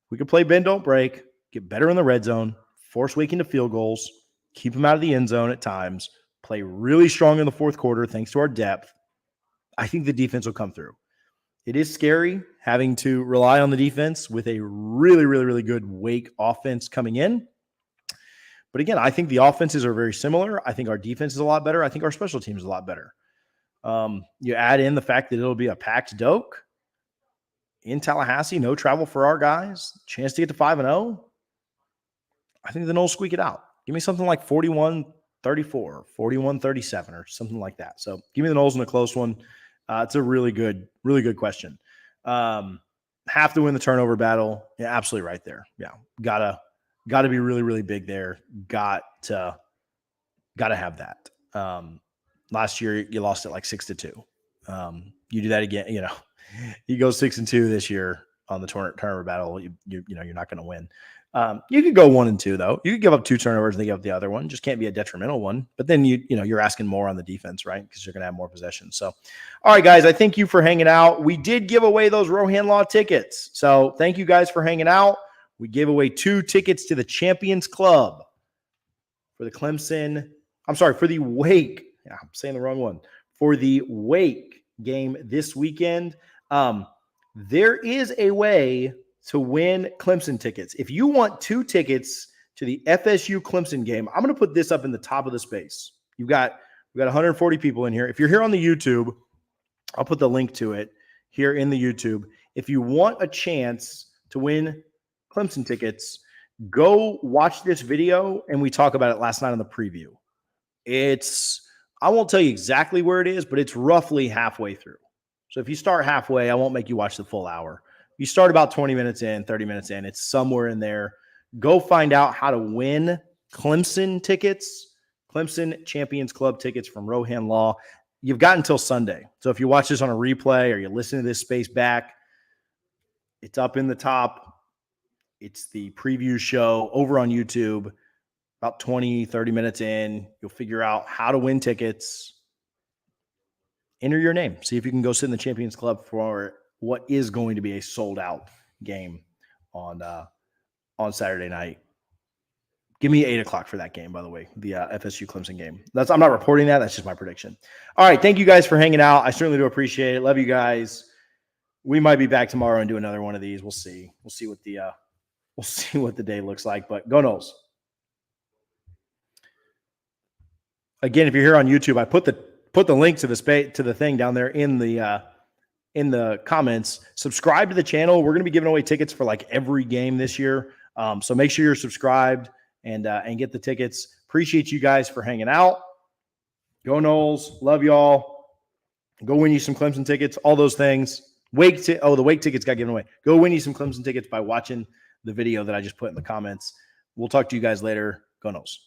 We could play bend, don't break, get better in the red zone, force Wake into field goals, keep them out of the end zone at times, play really strong in the fourth quarter thanks to our depth. I think the defense will come through. It is scary having to rely on the defense with a really, really, really good Wake offense coming in. But again, I think the offenses are very similar. I think our defense is a lot better. I think our special teams is a lot better. You add in the fact that it'll be a packed Doak in Tallahassee, no travel for our guys, chance to get to 5-0. I think the Noles squeak it out. Give me something like 41-34, 41-37 or something like that. So give me the Noles in a close one. It's a really good question. Have to win the turnover battle. Yeah, absolutely right there. Yeah. Gotta be really, really big there. Got to have that. Last year you lost it 6-2. You do that again, you go 6-2 this year on the turnover battle. You're not going to win. You could go 1-2 though. You could give up 2 turnovers and they give up the other one. Just can't be a detrimental one. But then you're asking more on the defense, right? Because you're going to have more possessions. So, all right, guys, I thank you for hanging out. We did give away those Rohan Law tickets. So thank you guys for hanging out. We gave away 2 tickets to the Champions Club for the Clemson. For the Wake. Yeah, I'm saying the wrong one. For the Wake game this weekend. There is a way to win Clemson tickets. If you want 2 tickets to the FSU Clemson game, I'm going to put this up in the top of the space. We've got 140 people in here. If you're here on the YouTube, I'll put the link to it here in the YouTube. if you want a chance to win Clemson tickets, go watch this video, and we talk about it last night on the preview. I won't tell you exactly where it is, but it's roughly halfway through. So if you start halfway, I won't make you watch the full hour. If you start about 20 minutes in, 30 minutes in, it's somewhere in there. Go find out how to win Clemson tickets, Clemson Champions Club tickets from Rohan Law. You've got until Sunday. So if you watch this on a replay or you listen to this space back, it's up in the top. It's the preview show over on YouTube. About 20, 30 minutes in, you'll figure out how to win tickets. Enter your name. See if you can go sit in the Champions Club for what is going to be a sold-out game on Saturday night. Give me 8 o'clock for that game, by the way, the FSU Clemson game. I'm not reporting that. That's just my prediction. All right, thank you guys for hanging out. I certainly do appreciate it. Love you guys. We might be back tomorrow and do another one of these. We'll see. We'll see what the day looks like. But go Noles. Again, if you're here on YouTube, I put the link to the thing down there in the comments. Subscribe to the channel. We're going to be giving away tickets for like every game this year. So make sure you're subscribed and get the tickets. Appreciate you guys for hanging out. Go Noles. Love y'all. Go win you some Clemson tickets. All those things. The Wake tickets got given away. Go win you some Clemson tickets by watching the video that I just put in the comments. We'll talk to you guys later. Go Noles.